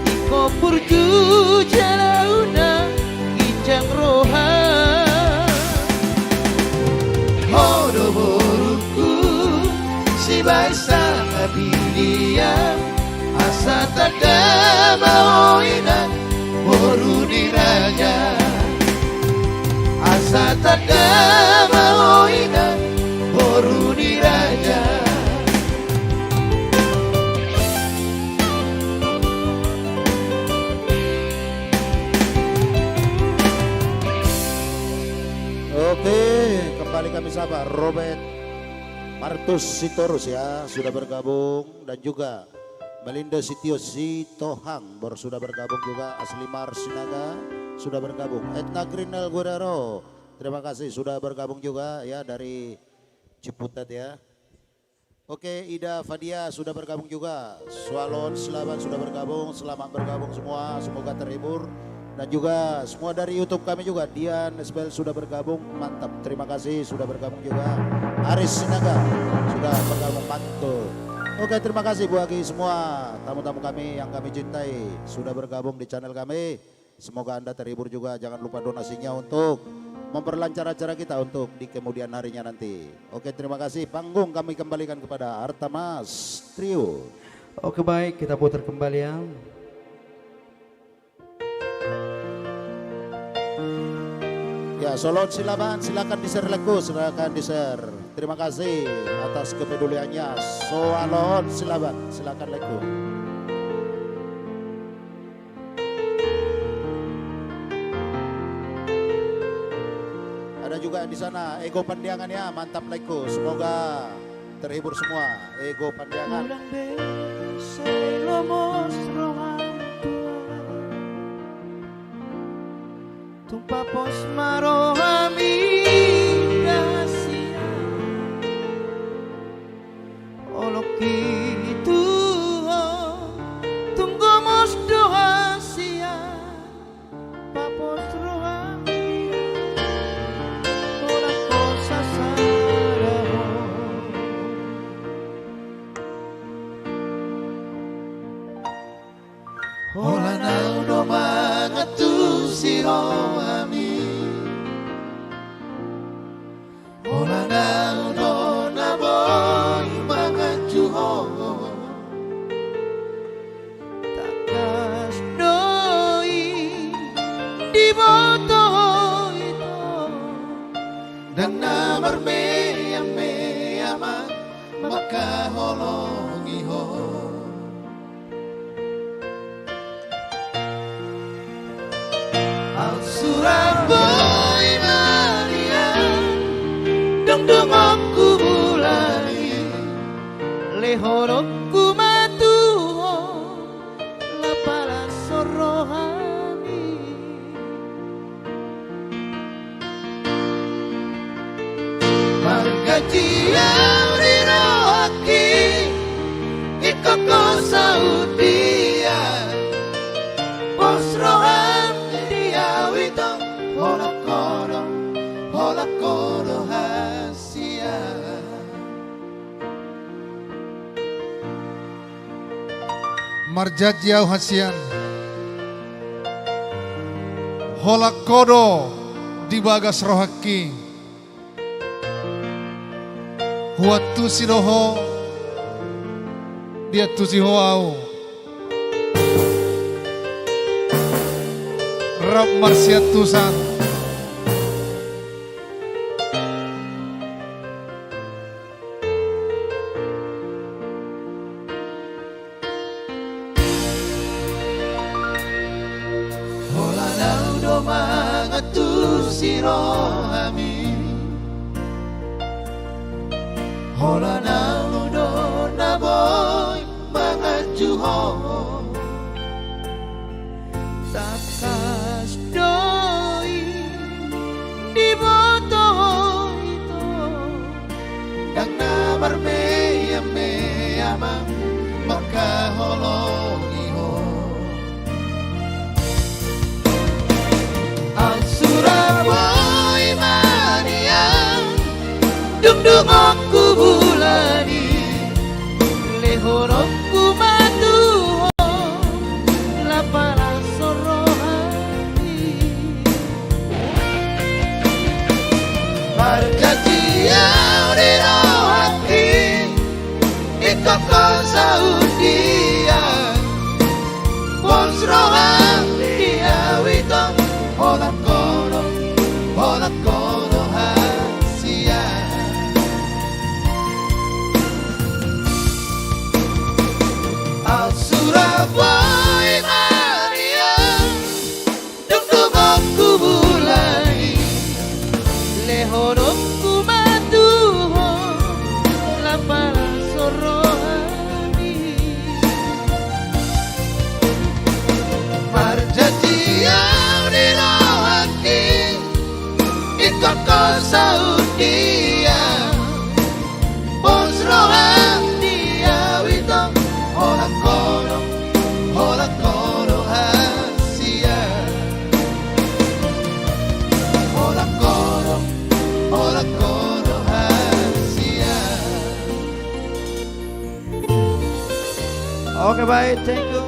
Iko purju jalauna Ijang roha Hodo boruku si baisa ngabilia asa tagama oina boru diraja asa tagama oina boru diraja Oke, kembali kami sapa Robert Martus Sitorus ya sudah bergabung, dan juga Melinda Sitio Sitohang baru sudah bergabung juga. Aslimar Sinaga sudah bergabung. Etna Grinel Guerrero terima kasih sudah bergabung juga ya dari Ciputat ya. Oke, Ida Fadia sudah bergabung juga. Swalon Selamat sudah bergabung. Selamat bergabung semua, semoga terhibur. Dan juga semua dari YouTube kami juga. Dian Esbel sudah bergabung, mantap. Terima kasih sudah bergabung juga. Aris Sinaga sudah bergabung, mantul. Oke, terima kasih bagi semua tamu-tamu kami yang kami cintai sudah bergabung di channel kami. Semoga Anda terhibur juga. Jangan lupa donasinya untuk memperlancar acara kita untuk di kemudian harinya nanti. Oke, terima kasih. Panggung kami kembalikan kepada Artamas Trio. Oke baik, kita putar kembali ya. Ya, Solon silakan di-share lagu, silakan di-share. Terima kasih atas kepeduliannya. Solon silakan lagu. Ada juga di sana Ego Pandiangan ya, mantap lagu. Semoga terhibur semua. Ego Pandiangan. Tumpa pos marohami dasia Oloki tuho tunggu mos doa sia Papos rohami Ola cosa saraho Ola na uno mga tu siro Ola na uno na boy mga juho Takas doi di boto ito Dan na marmeya-meya makaholong iho Ang Suraboy Maria Dong aku bulani lehorok kumatuho lapala sorohami Margaji auriro aki Ikoko saudia Pos rohan dia witong Hola kono hasia Marjajau hasian Holak kodo di bagas rohaki Huatu siroho dia tu sihoau Rab marsiat tusan Hola na uno mga tu siro ami Hola na uno na boy mga juho takas doi di boto ito Dan na marmeya-meya makaholong iho Ang Suraboy Mania Dugdug aku bulani lehorok koko Saudia Bons rohang dia witong Olat kono hasia Al Surabaya Maria Duk-duk kubulai Lehonok kumatuho Lapara sorohani Marjatiau di rohaki Ikut ko Saudia Bons rohang dia witong Olat kono hasia Olat kono hasia. Oke baik, thank you.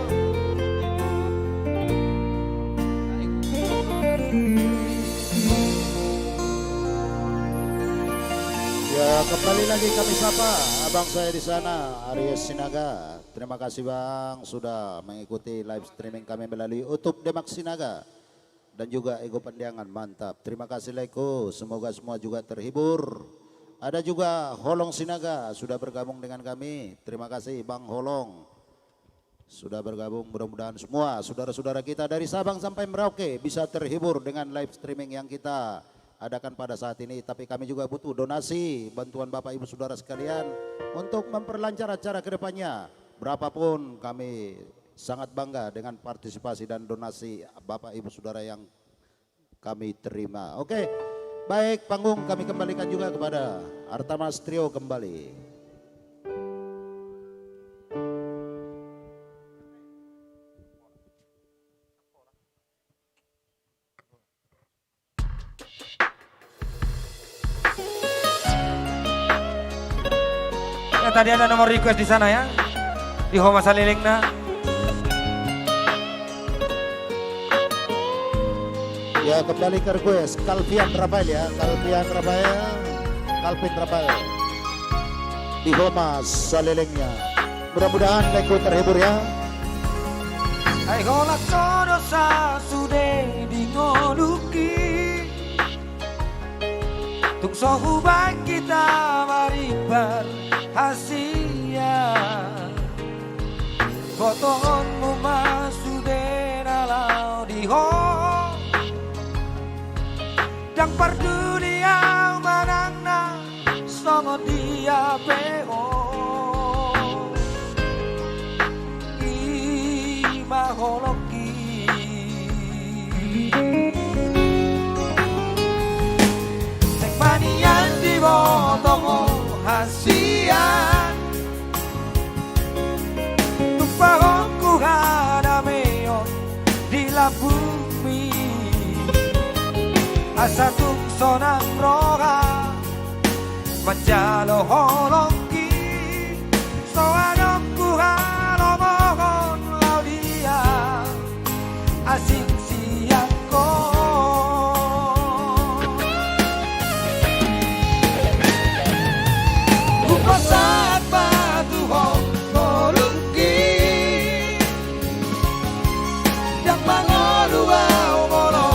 Ya, kembali lagi kami sapa abang saya di sana, Aries Sinaga. Terima kasih bang sudah mengikuti live streaming kami melalui YouTube Demak Sinaga dan juga Ego Pandiangan, mantap. Terima kasih Leko, semoga semua juga terhibur. Ada juga Holong Sinaga sudah bergabung dengan kami. Terima kasih Bang Holong sudah bergabung. Mudah-mudahan semua saudara-saudara kita dari Sabang sampai Merauke bisa terhibur dengan live streaming yang kita adakan pada saat ini. Tapi kami juga butuh donasi, bantuan Bapak Ibu Saudara sekalian untuk memperlancar acara ke depannya. Berapapun kami sangat bangga dengan partisipasi dan donasi Bapak Ibu Saudara yang kami terima. Oke, baik, panggung kami kembalikan juga kepada Artamas Trio kembali. Ya, tadi ada nomor request di sana ya. Di Homa Salilingna. Ya, kembali ke request Calvin Rafael ya, Calvin Rafael di Homa Salilingnya. Mudah-mudahan Leko terhibur ya. Hai golak kono sa sude di ngoluki Tuk sohu baik kita mari berhasia Kotonmu masude nalau di ho Dan perdunia manangna songo dia peo Maholoki Sekmanian di botomo hasian Tupahongku hadameo di la bumi Asatung sonang roga Manjalo holoki Soanongku halomohon laudia Asing siangko Kupasat batu holoki Yang mangolua umolo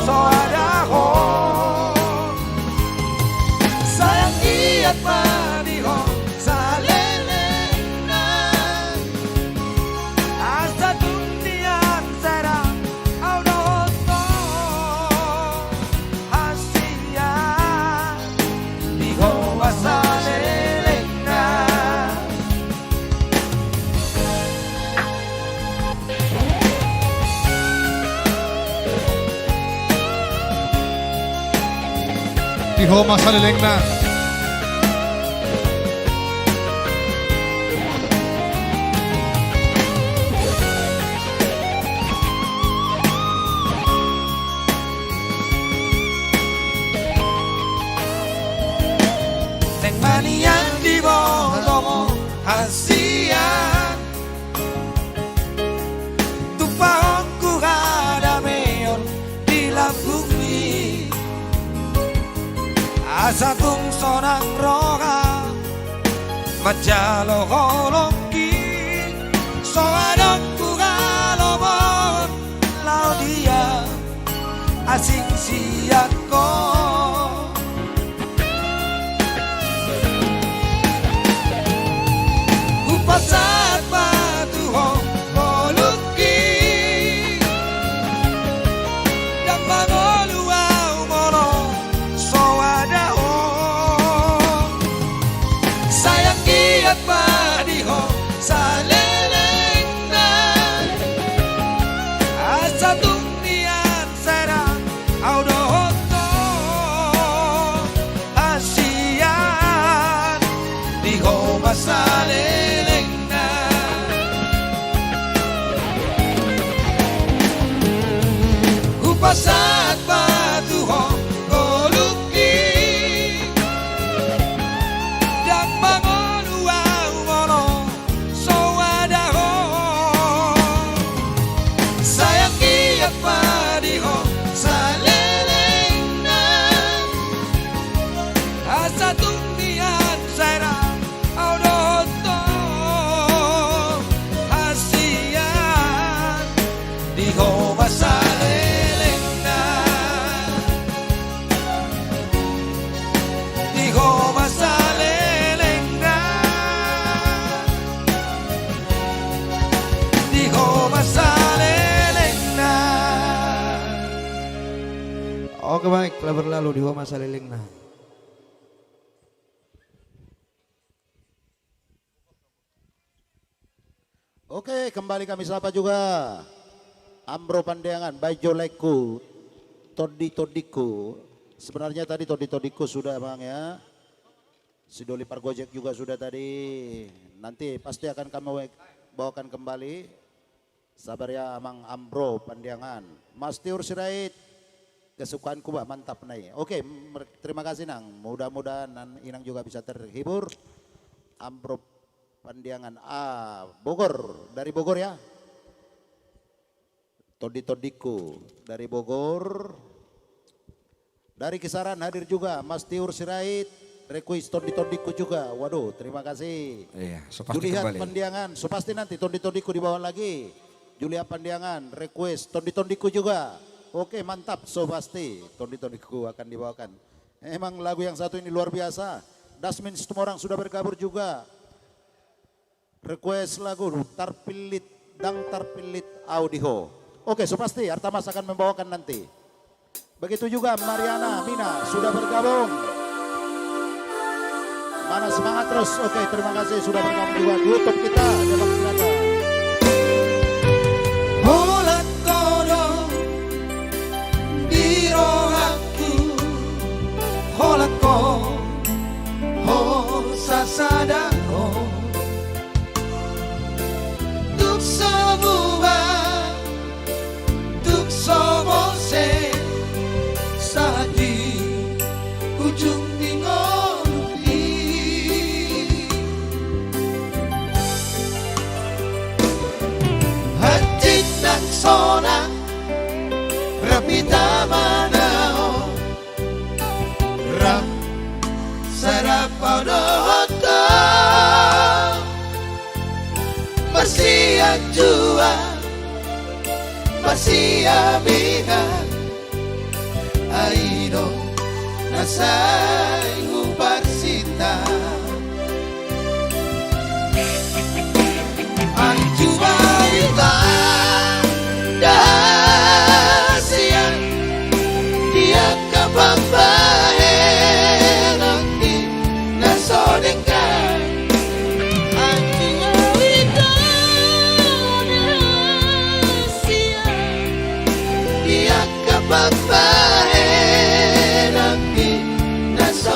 soadaho Sayang iat maniho salelena Asa dunian serang audoto hasia Diho salelena Di Homa Salilingna. Neng manian di botomo hasian Tupahongku hadameon di la bumi Asa tung sonang roga Majalo holoki Soadokku galomon Laudia Asing siako Kupasat batu holoki Dan mangoluau mono Soadao Sayang kiat padiho salelengna Asa tungnian serang audohoto Asian diho masalelengna Kupasat batu ho koluki Dan mangoluau mono Soadaho Sayang kiat padiho salelengna Asa tungnian serang audoto Asian diho masalelengna Diho masalelengna Diho masalelengna Oke baik, telah berlalu di Homa Salilingna. Oke, kembali kami sapa juga Ambro Pandiangan, Bajoleku, Todiku. Sebenarnya tadi Todiku sudah bang ya. Si Doli Pargojek juga sudah tadi. Nanti pasti akan kami bawakan kembali. Sabar ya Amang Ambro Pandiangan. Mas Tiur Sirait, kesukaanku bah mantap naik. Oke, terima kasih Nang. Mudah-mudahan Inang juga bisa terhibur. Ambro Pandiangan Bogor, dari Bogor ya. Todiku dari Bogor. Dari Kisaran hadir juga Mas Tiur Sirait, request Todiku juga. Waduh, terima kasih. Iya, Supasti Juliat kembali. Pandiangan, Supasti nanti Todiku dibawa lagi. Julia Pandiangan, request Todiku juga. Oke, mantap Supasti. Todiku akan dibawakan. Emang lagu yang satu ini luar biasa. Dasmin semua orang sudah bergabung juga. Request lagu Tarpilit Dang Tarpilit Audio. Oke, Supasti Artamas akan membawakan nanti. Begitu juga Mariana Mina sudah bergabung. Mana semangat terus. Oke, terima kasih sudah bergabung juga di YouTube kita. Dalam Senada. Holat kodo biro aku Holat ko ho sasada ko Tuk semua Tuk somose Saat di ujung tingoli Hajit ng sona Rapita manao Rap Sarap paudoto Masih jua Masih amingan Aino Nasay Uparsita Ang jua Ita Dahasia Dia kapapahe Nanti Nasodengkan Ang ita Dahasia Dia kapapahe Nanti Nasodengkan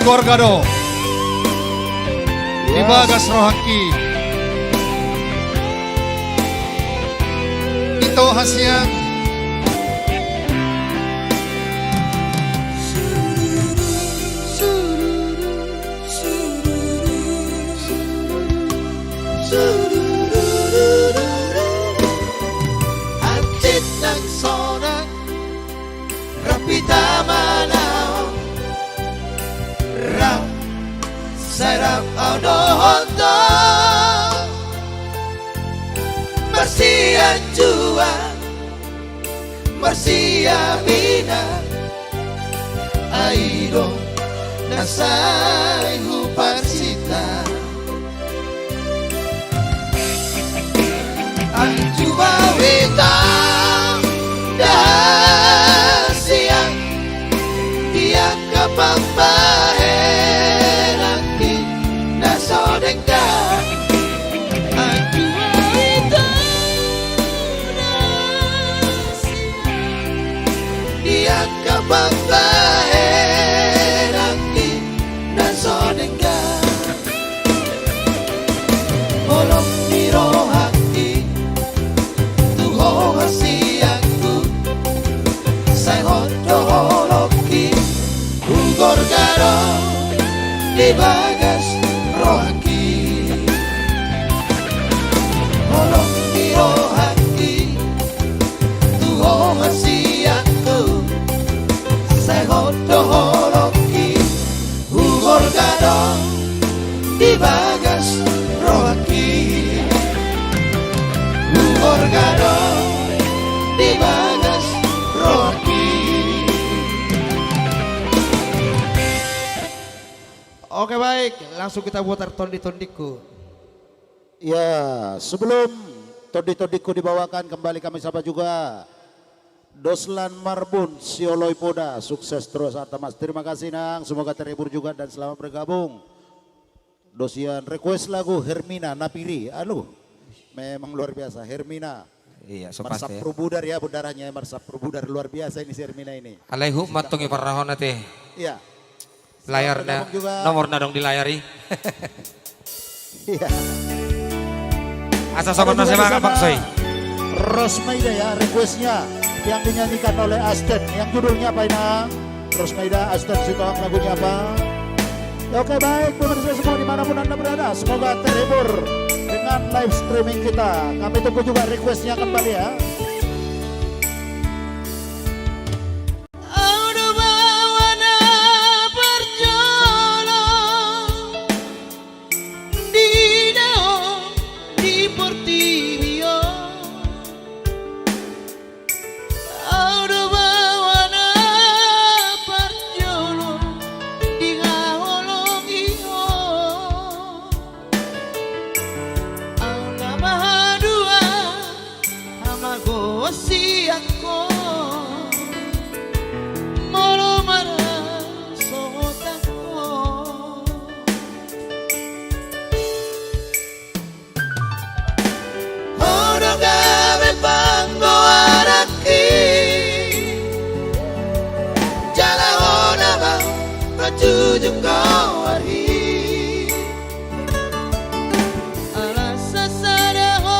Gorgado di Bagas Rohaki, Ito Hasian, Antit ng sonak Rapita manaw Rap Sarap audohoto Marsia jua Marsia bina Airo Nasay huparsita Ang jua witang Dahasiang Tiyak kapambaheran Di nasodengka Ang jua witang Dahasiang Tiyak kapambaheran Di nasodengka Olong nirohaki Tuho hasiangku Say hondo holoki Ugor garo Di bagas rohaki Olong nirohaki Tuho hasiangku Say hondo holoki Ugor garo Di bagas rohaki Organo di bagas rohaki. Oke baik, langsung kita putar tondi-tondiku. Ya, sebelum tondi-tondiku dibawakan kembali kami sapa juga Doslan Marbun, Sioloi Poda, sukses terus Artamas. Terima kasih Nang, semoga terhibur juga dan selamat bergabung. Dosian request lagu Hermina Napiri, memang luar biasa Hermina. Iya, so Marsap pasti ya. Prubudar ya budaranya, Marsap Prubudar luar biasa ini si Hermina ini. Alaihu matungi parahon nanti. Iya. Layarnya Bergabung juga. nomornya dong dilayari. Iya. Asa sobat Ada juga semangat di Bang sana Soy. Rosmaida ya requestnya yang dinyanyikan oleh Astet, yang judulnya apa Inang? Rosmaida, Astet Sitohang, lagunya apa? Ya, oke baik pemirsa semua dimanapun anda berada, semoga terhibur dengan live streaming kita. Kami tunggu juga requestnya kembali ya. Audo bawana berjolong di daun di Portibio. Audo bawana berjolong di Gaholongio. Aula mahadua amagosi ako. Molo marasot ako. Oro gabe pango araki Jala ona bang Rajujung kawari Alasa sadaho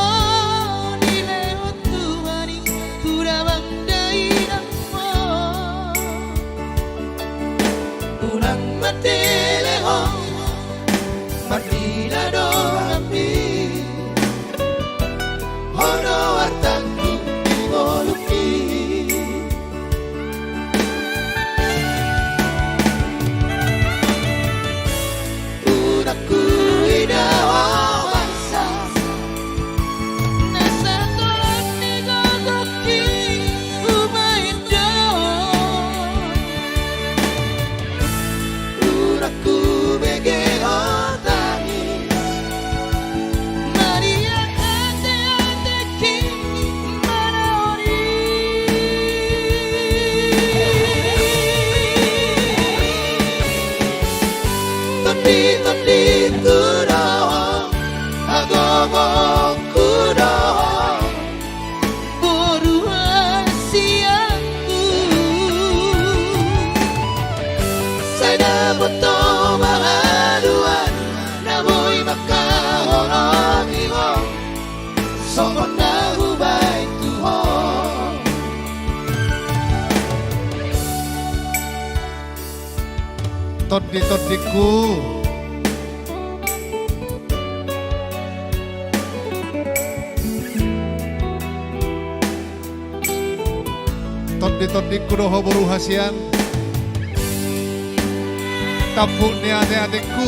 nileho tuhani Turabang dainang mo. Unang mateleho Martina dorambi Hono artanku Ingoluki Tondi-tondiku. Tondi-tondiku doho buru hasian. Tapuk ni adek-adekku.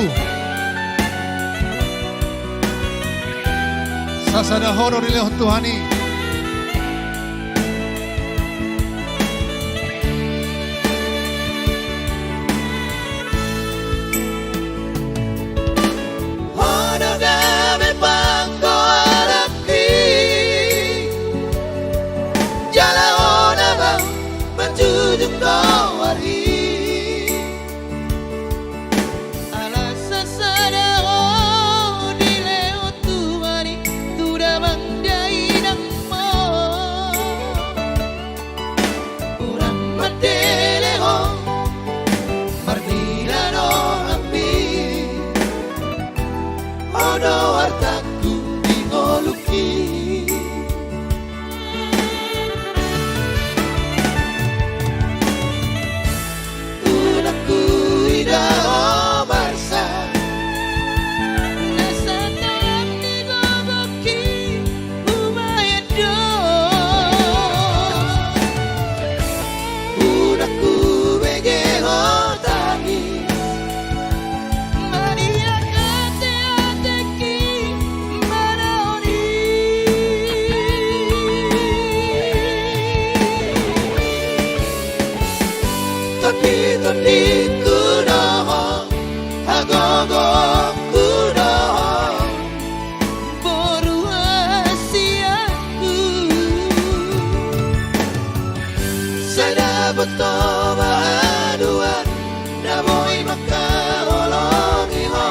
Sasada horo di lehon Tuhani. Honogame pangko alaki Jala ona bang Menjunjung kawari Alasa sadao di lewat Tuhani Tura bangdai mo Urang madeleho Mardila no ambi Ono wartaku ingoluki Unaku idaho marsa Nasa tayang di gogoki Umayado Unaku begeho tangis Maria kate ateki manaoni Tondi-tondi kudoho Agogo kudoho Boru asiaku Sada beto bahaduan Naboy makaholongi ho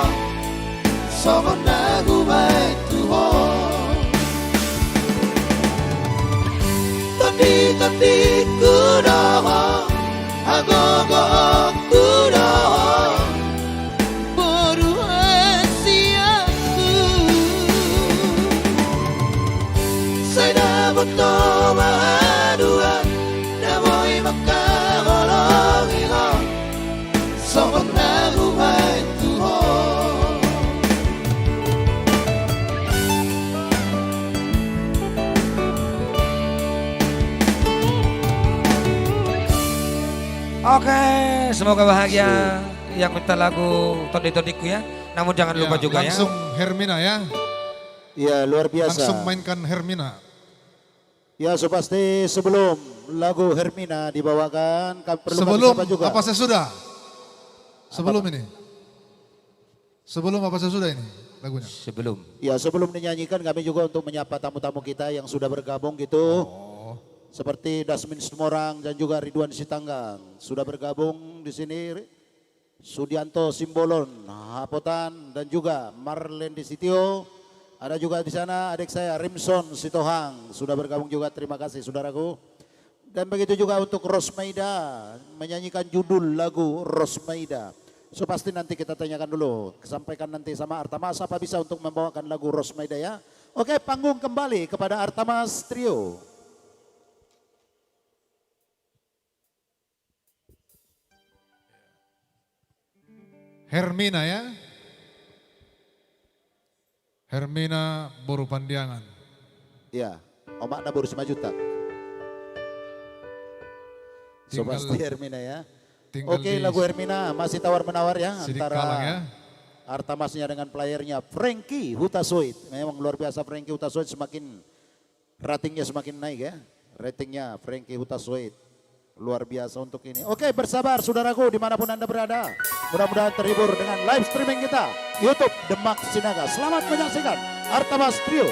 Sokon nagu baik tuho Tondi-tondi kudoho Agogo kudoho Boru asiaku Sada beto bahaduan Naboy makaholongi ho Sokon nagu baik tuho Oke, semoga bahagia yang minta lagu Tondi-tondiku ya. Namun jangan lupa juga langsung ya. Hermina ya. Ya luar biasa. Langsung mainkan Hermina. Ya so pasti sebelum lagu Hermina dibawakan kami perlu Sebelum kami sapa juga. apa sesudah? Sebelum ini. Sebelum apa sesudah ini lagunya? Sebelum. Ya sebelum dinyanyikan kami juga untuk menyapa tamu-tamu kita yang sudah bergabung gitu. Seperti Dasmin Sumorang dan juga Ridwan Sitanggang sudah bergabung di sini. Sudianto Simbolon, Hapotan dan juga Marlen Disitio. Ada juga di sana adik saya Rimson Sitohang sudah bergabung juga. Terima kasih saudaraku. Dan begitu juga untuk Rosmaida menyanyikan judul lagu Rosmaida. So pasti nanti kita tanyakan dulu, sampaikan nanti sama Artamas apa bisa untuk membawakan lagu Rosmaida ya. Oke, panggung kembali kepada Artamas Trio. Hermina ya. Hermina Boru Pandiangan. Ya, omakna baru 5 juta. So Tinggal- pasti Hermina ya. tinggal Oke, di lagu Hermina masih tawar-menawar ya Sidik antara Kalang ya. Artamasnya dengan playernya Frankie Hutasoid. Memang luar biasa Frankie Hutasoid, semakin ratingnya semakin naik ya. Ratingnya Frankie Hutasoid. Luar biasa untuk ini. Oke, bersabar saudaraku dimanapun Anda berada. Mudah-mudahan terhibur dengan live streaming kita YouTube Demak Sinaga. Selamat menyaksikan Artamas Trio.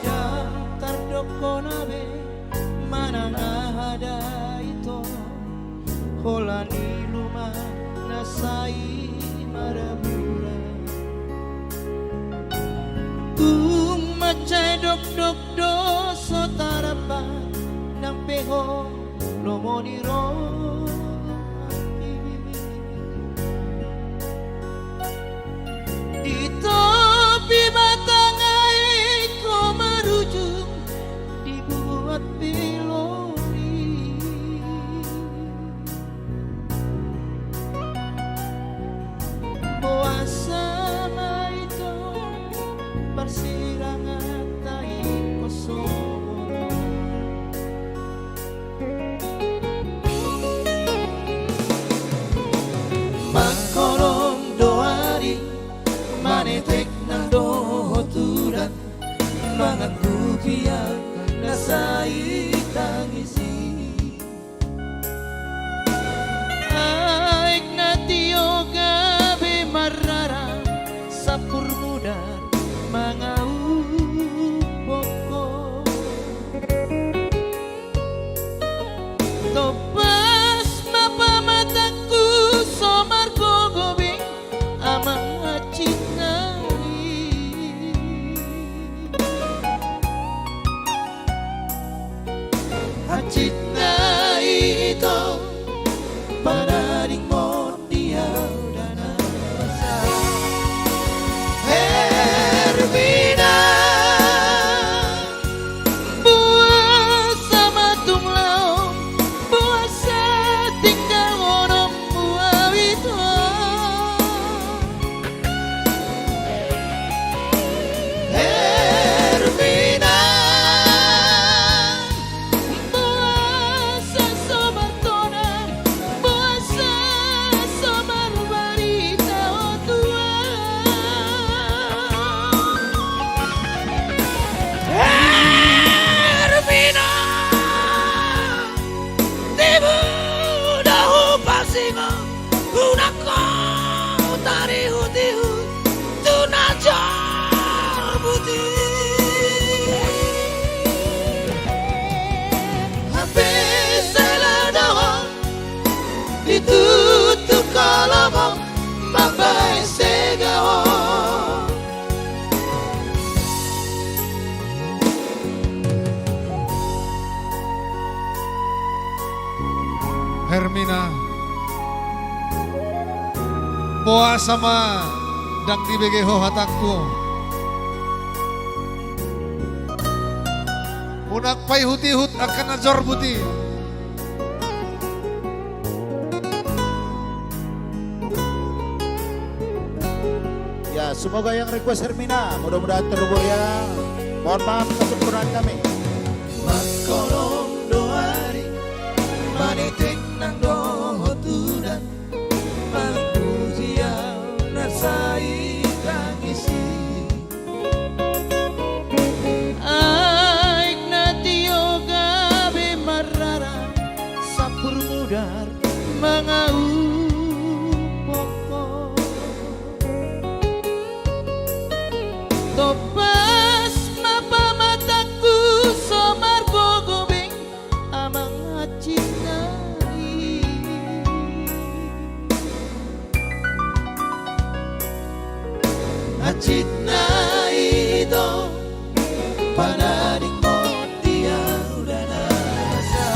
Daftar dokonabe mana ada itu Wacai dok dok do sotarapa nang peho lomoniro di topi batangai ko marujung dibuat pilori puasa itu persirangan tai kosong makorong doari manetek nang dohoturan mengaku biar nasai tangisi aik natio gabe marara sapur mudar mangau pokok topas mapa mataku somar gogobing amang acinai acinai itu padaring mon diau dana basa Hermina puasa matung laong puasa tinggal orang buah itu Hermina puasa sobar tonan puasa sobar barita tua Hermina tibu dahu pasingo unako tarihu tihu tunajar putih habis seladawa ditutup kalamo mabai segawa Hermina boa sama dang dibegeho hatakku unak pai hutihut akan najor buti Ya, semoga yang request Hermina mudah-mudahan terhubung ya. Mohon maaf kesempurnaan kami. makorong doari manetek nang dohoturan mengaku biar nasai tangisi aik natio gabe marara sapur mudar mangau pokok topas mapa mataku somar gogobeng amang acinai acinai do padaring mon diau dana rasa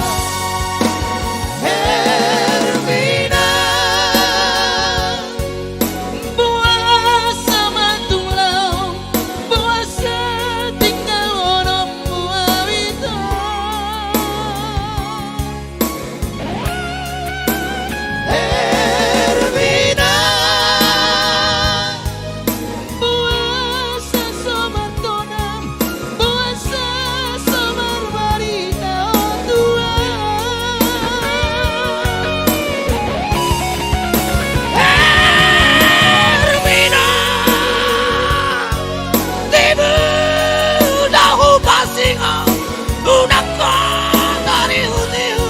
Hermina puasa matung laong puasa tinggal orang buah itu Hermina puasa sobar tonan puasa sobar barita tua Hermina tibu dahu pasingo unako tarihu tihu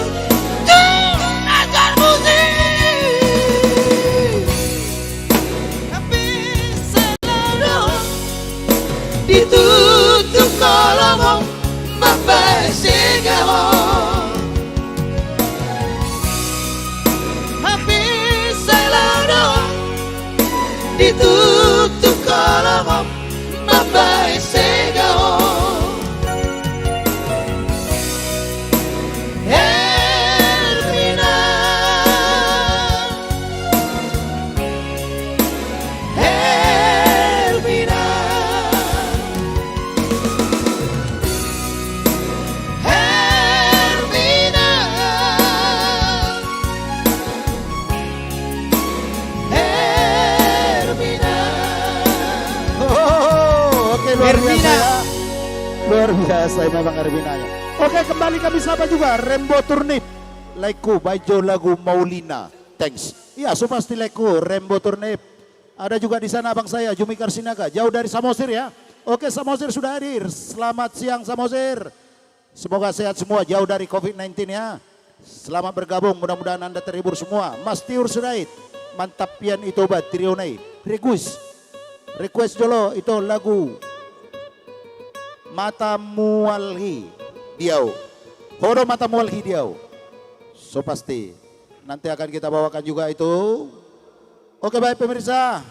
tunajar musik habis seladawa ditutup kalamo mabai segawa habis seladawa ditutup kalamo mabai segawa luar Hermina. biasa ya. Luar biasa memang Herminanya. Oke, kembali kami sapa juga Rembo Turnip. Leku Bajo lagu Maulina. Thanks. Iya, so pasti Leku Rembo Turnip. Ada juga di sana abang saya Jumi Karsinaga, jauh dari Samosir ya. Oke, Samosir sudah hadir. Selamat siang Samosir. Semoga sehat semua, jauh dari COVID-19 ya. Selamat bergabung, mudah-mudahan Anda terhibur semua. Mas Tiur Sudait, mantap pian itu obat Trionei. Request dulu itu lagu Mata Mualhi Diau. Horo Mata Mualhi Diau. So pasti nanti akan kita bawakan juga itu. Oke baik pemirsa.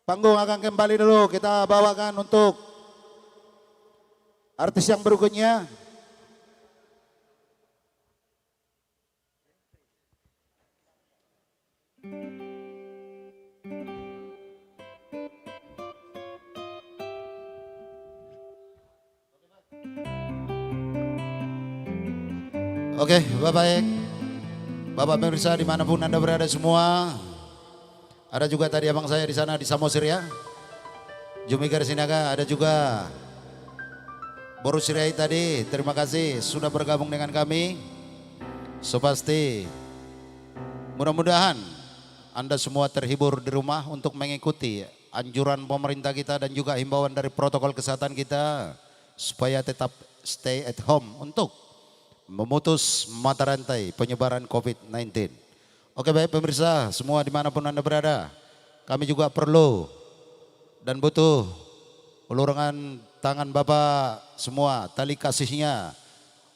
Panggung akan kembali dulu, kita bawakan untuk artis yang berikutnya. Oke, baik. Bapak pemirsa dimanapun Anda berada semua. Ada juga tadi abang saya di sana di Samosir ya. Jumi Karsinaga, ada juga Boru Sirai tadi. Terima kasih sudah bergabung dengan kami. So pasti mudah-mudahan Anda semua terhibur di rumah untuk mengikuti anjuran pemerintah kita dan juga himbauan dari protokol kesehatan kita supaya tetap stay at home untuk memutus mata rantai penyebaran COVID-19. Oke baik pemirsa semua dimanapun Anda berada, kami juga perlu dan butuh uluran tangan Bapak semua, tali kasihnya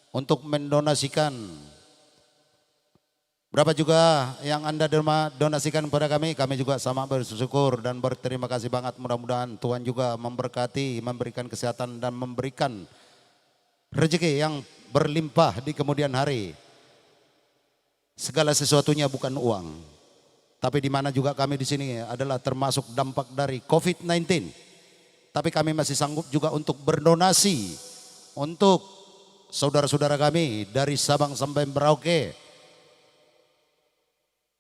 untuk mendonasikan. Berapa juga yang Anda donasikan kepada kami juga sama bersyukur dan berterima kasih banget. Mudah-mudahan Tuhan juga memberkati, memberikan kesehatan dan memberikan rezeki yang berlimpah di kemudian hari. Segala sesuatunya bukan uang, tapi di mana juga kami di sini adalah termasuk dampak dari COVID-19. Tapi kami masih sanggup juga untuk berdonasi untuk saudara-saudara kami dari Sabang sampai Merauke.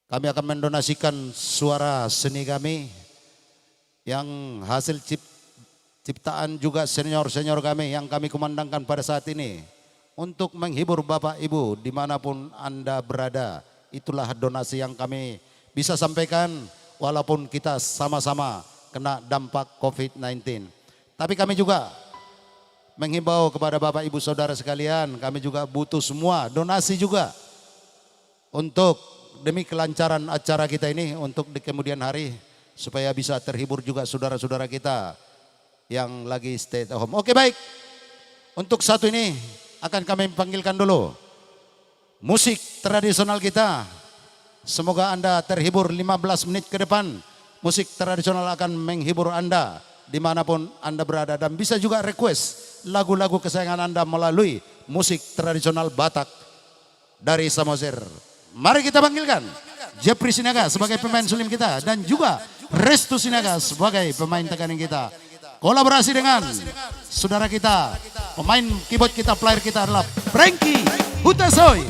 Kami akan mendonasikan suara seni kami yang hasil ciptaan juga senior-senior kami yang kami kumandangkan pada saat ini. Untuk menghibur Bapak Ibu dimanapun Anda berada. Itulah donasi yang kami bisa sampaikan walaupun kita sama-sama kena dampak COVID-19. Tapi kami juga menghimbau kepada Bapak Ibu Saudara sekalian, kami juga butuh semua donasi juga untuk demi kelancaran acara kita ini untuk di kemudian hari supaya bisa terhibur juga saudara-saudara kita yang lagi stay at home. Oke baik, untuk satu ini akan kami panggilkan dulu musik tradisional kita. Semoga Anda terhibur 15 menit ke depan. Musik tradisional akan menghibur Anda dimanapun Anda berada. Dan bisa juga request lagu-lagu kesayangan Anda melalui musik tradisional Batak dari Samosir. Mari kita panggilkan Jepri Sinaga sebagai pemain sulim kita. Dan juga Restu Sinaga sebagai pemain tekanan kita. Kolaborasi dengan saudara kita, pemain keyboard kita, player kita adalah Frankie Hutasoy.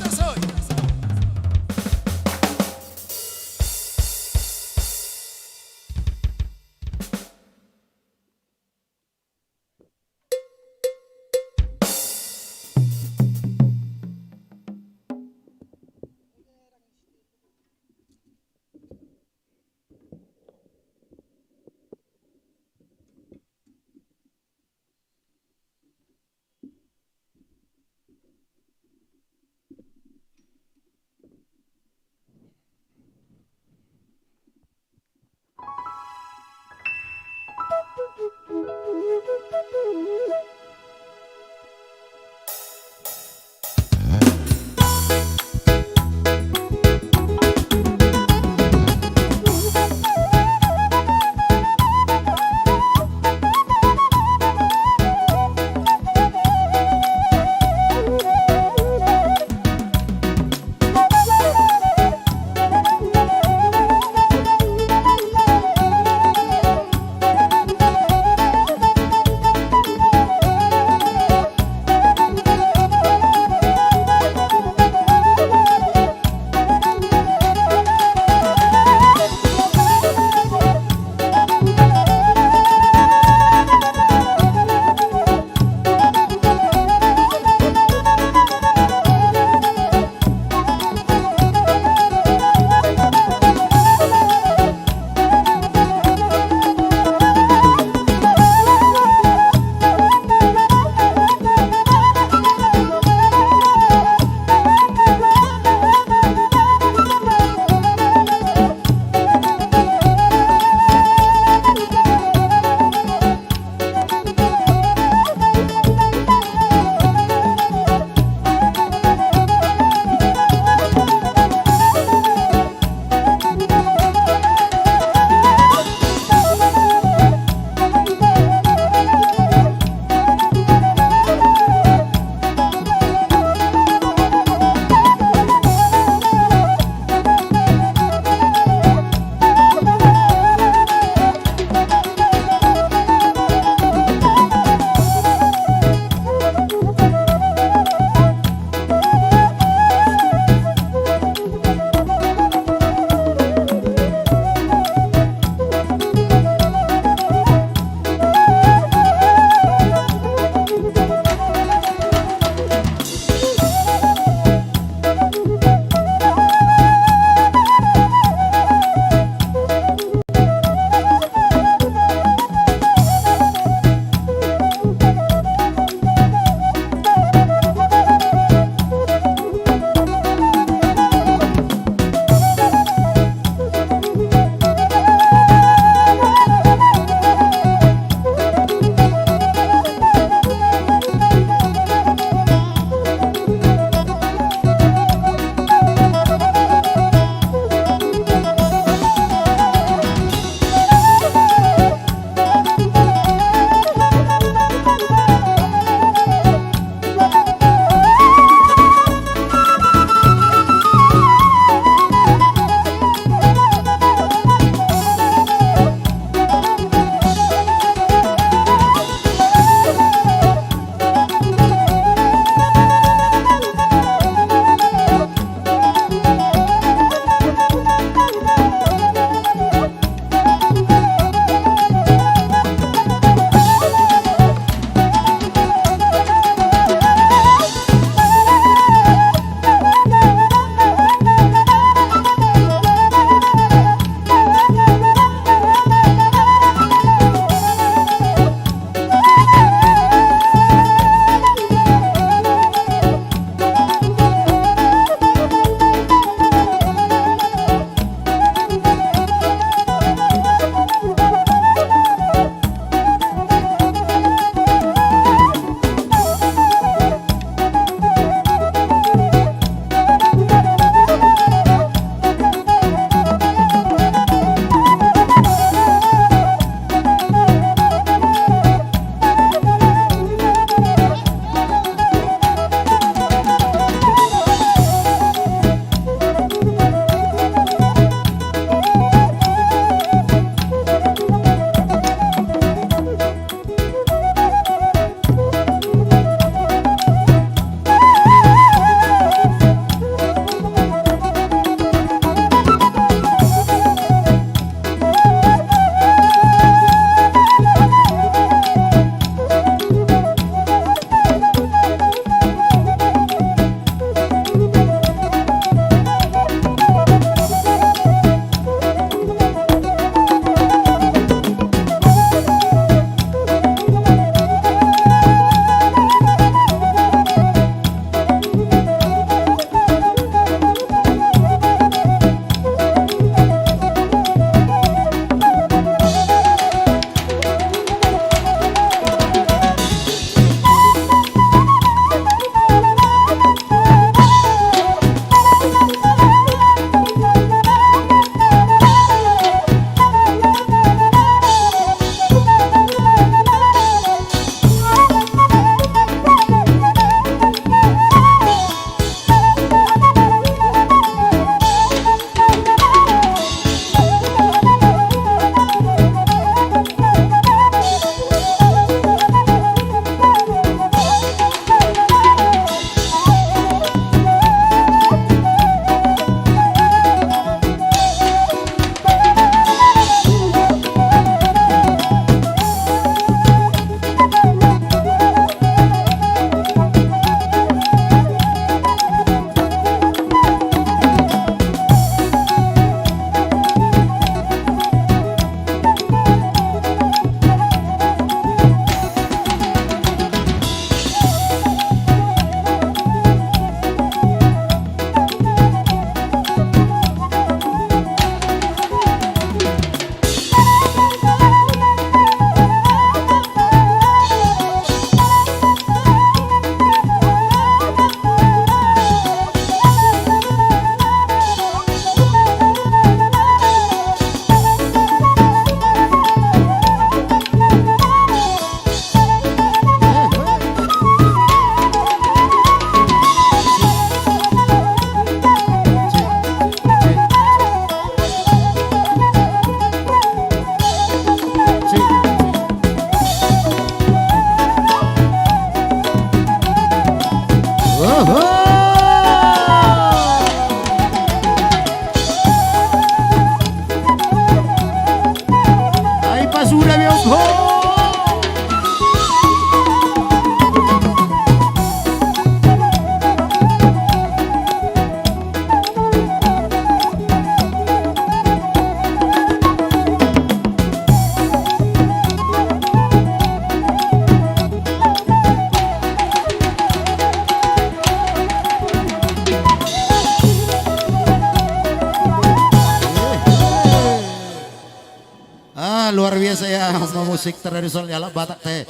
luar biasa ya musik tradisional Jalak Batak teh.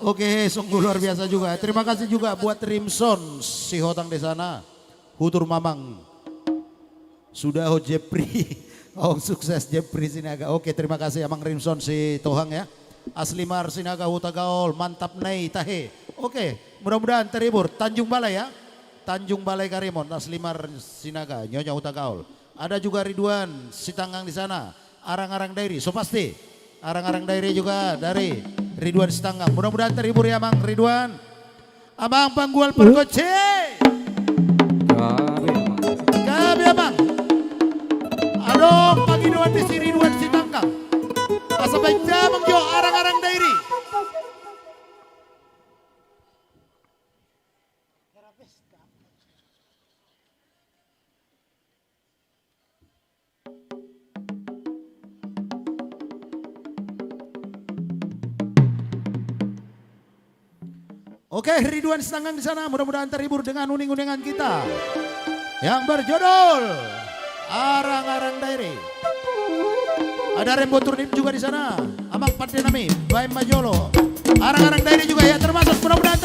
Oke, sungguh luar biasa juga. Terima kasih juga buat Rimson si Hotang di sana. Hutur Mamang. Sudah Jepri. Oh sukses Jepri Sinaga. Oke, terima kasih Amang Rimson si Tohang ya. Aslimar Sinaga Hutagaol, mantap nei tahe. Oke, mudah-mudahan terhibur. Tanjung Balai ya. Tanjung Balai Karimon, Aslimar Sinaga, Nyonya Hutagaol. Ada juga Ridwan Sitanggang di sana. Arang-arang Dairi, so pasti. Arang-arang Dairi juga dari Ridwan Sitanggang. Mudah-mudahan terhibur ya Mang Ridwan. Abang Panggual Pergoce. Kami Abang. Aduh, pagi doan di si Ridwan Sitanggang. Asal jamang jo arang-arang Dairi. Oke, Ridwan Sitanggang di sana. Mudah-mudahan terhibur dengan uning-uningan kita yang berjudul Arang-arang Dairi. Ada Rembo Turnip juga di sana. Amang Patinami, Baim Majolo. Arang-arang Dairi juga ya termasuk. Mudah-mudahan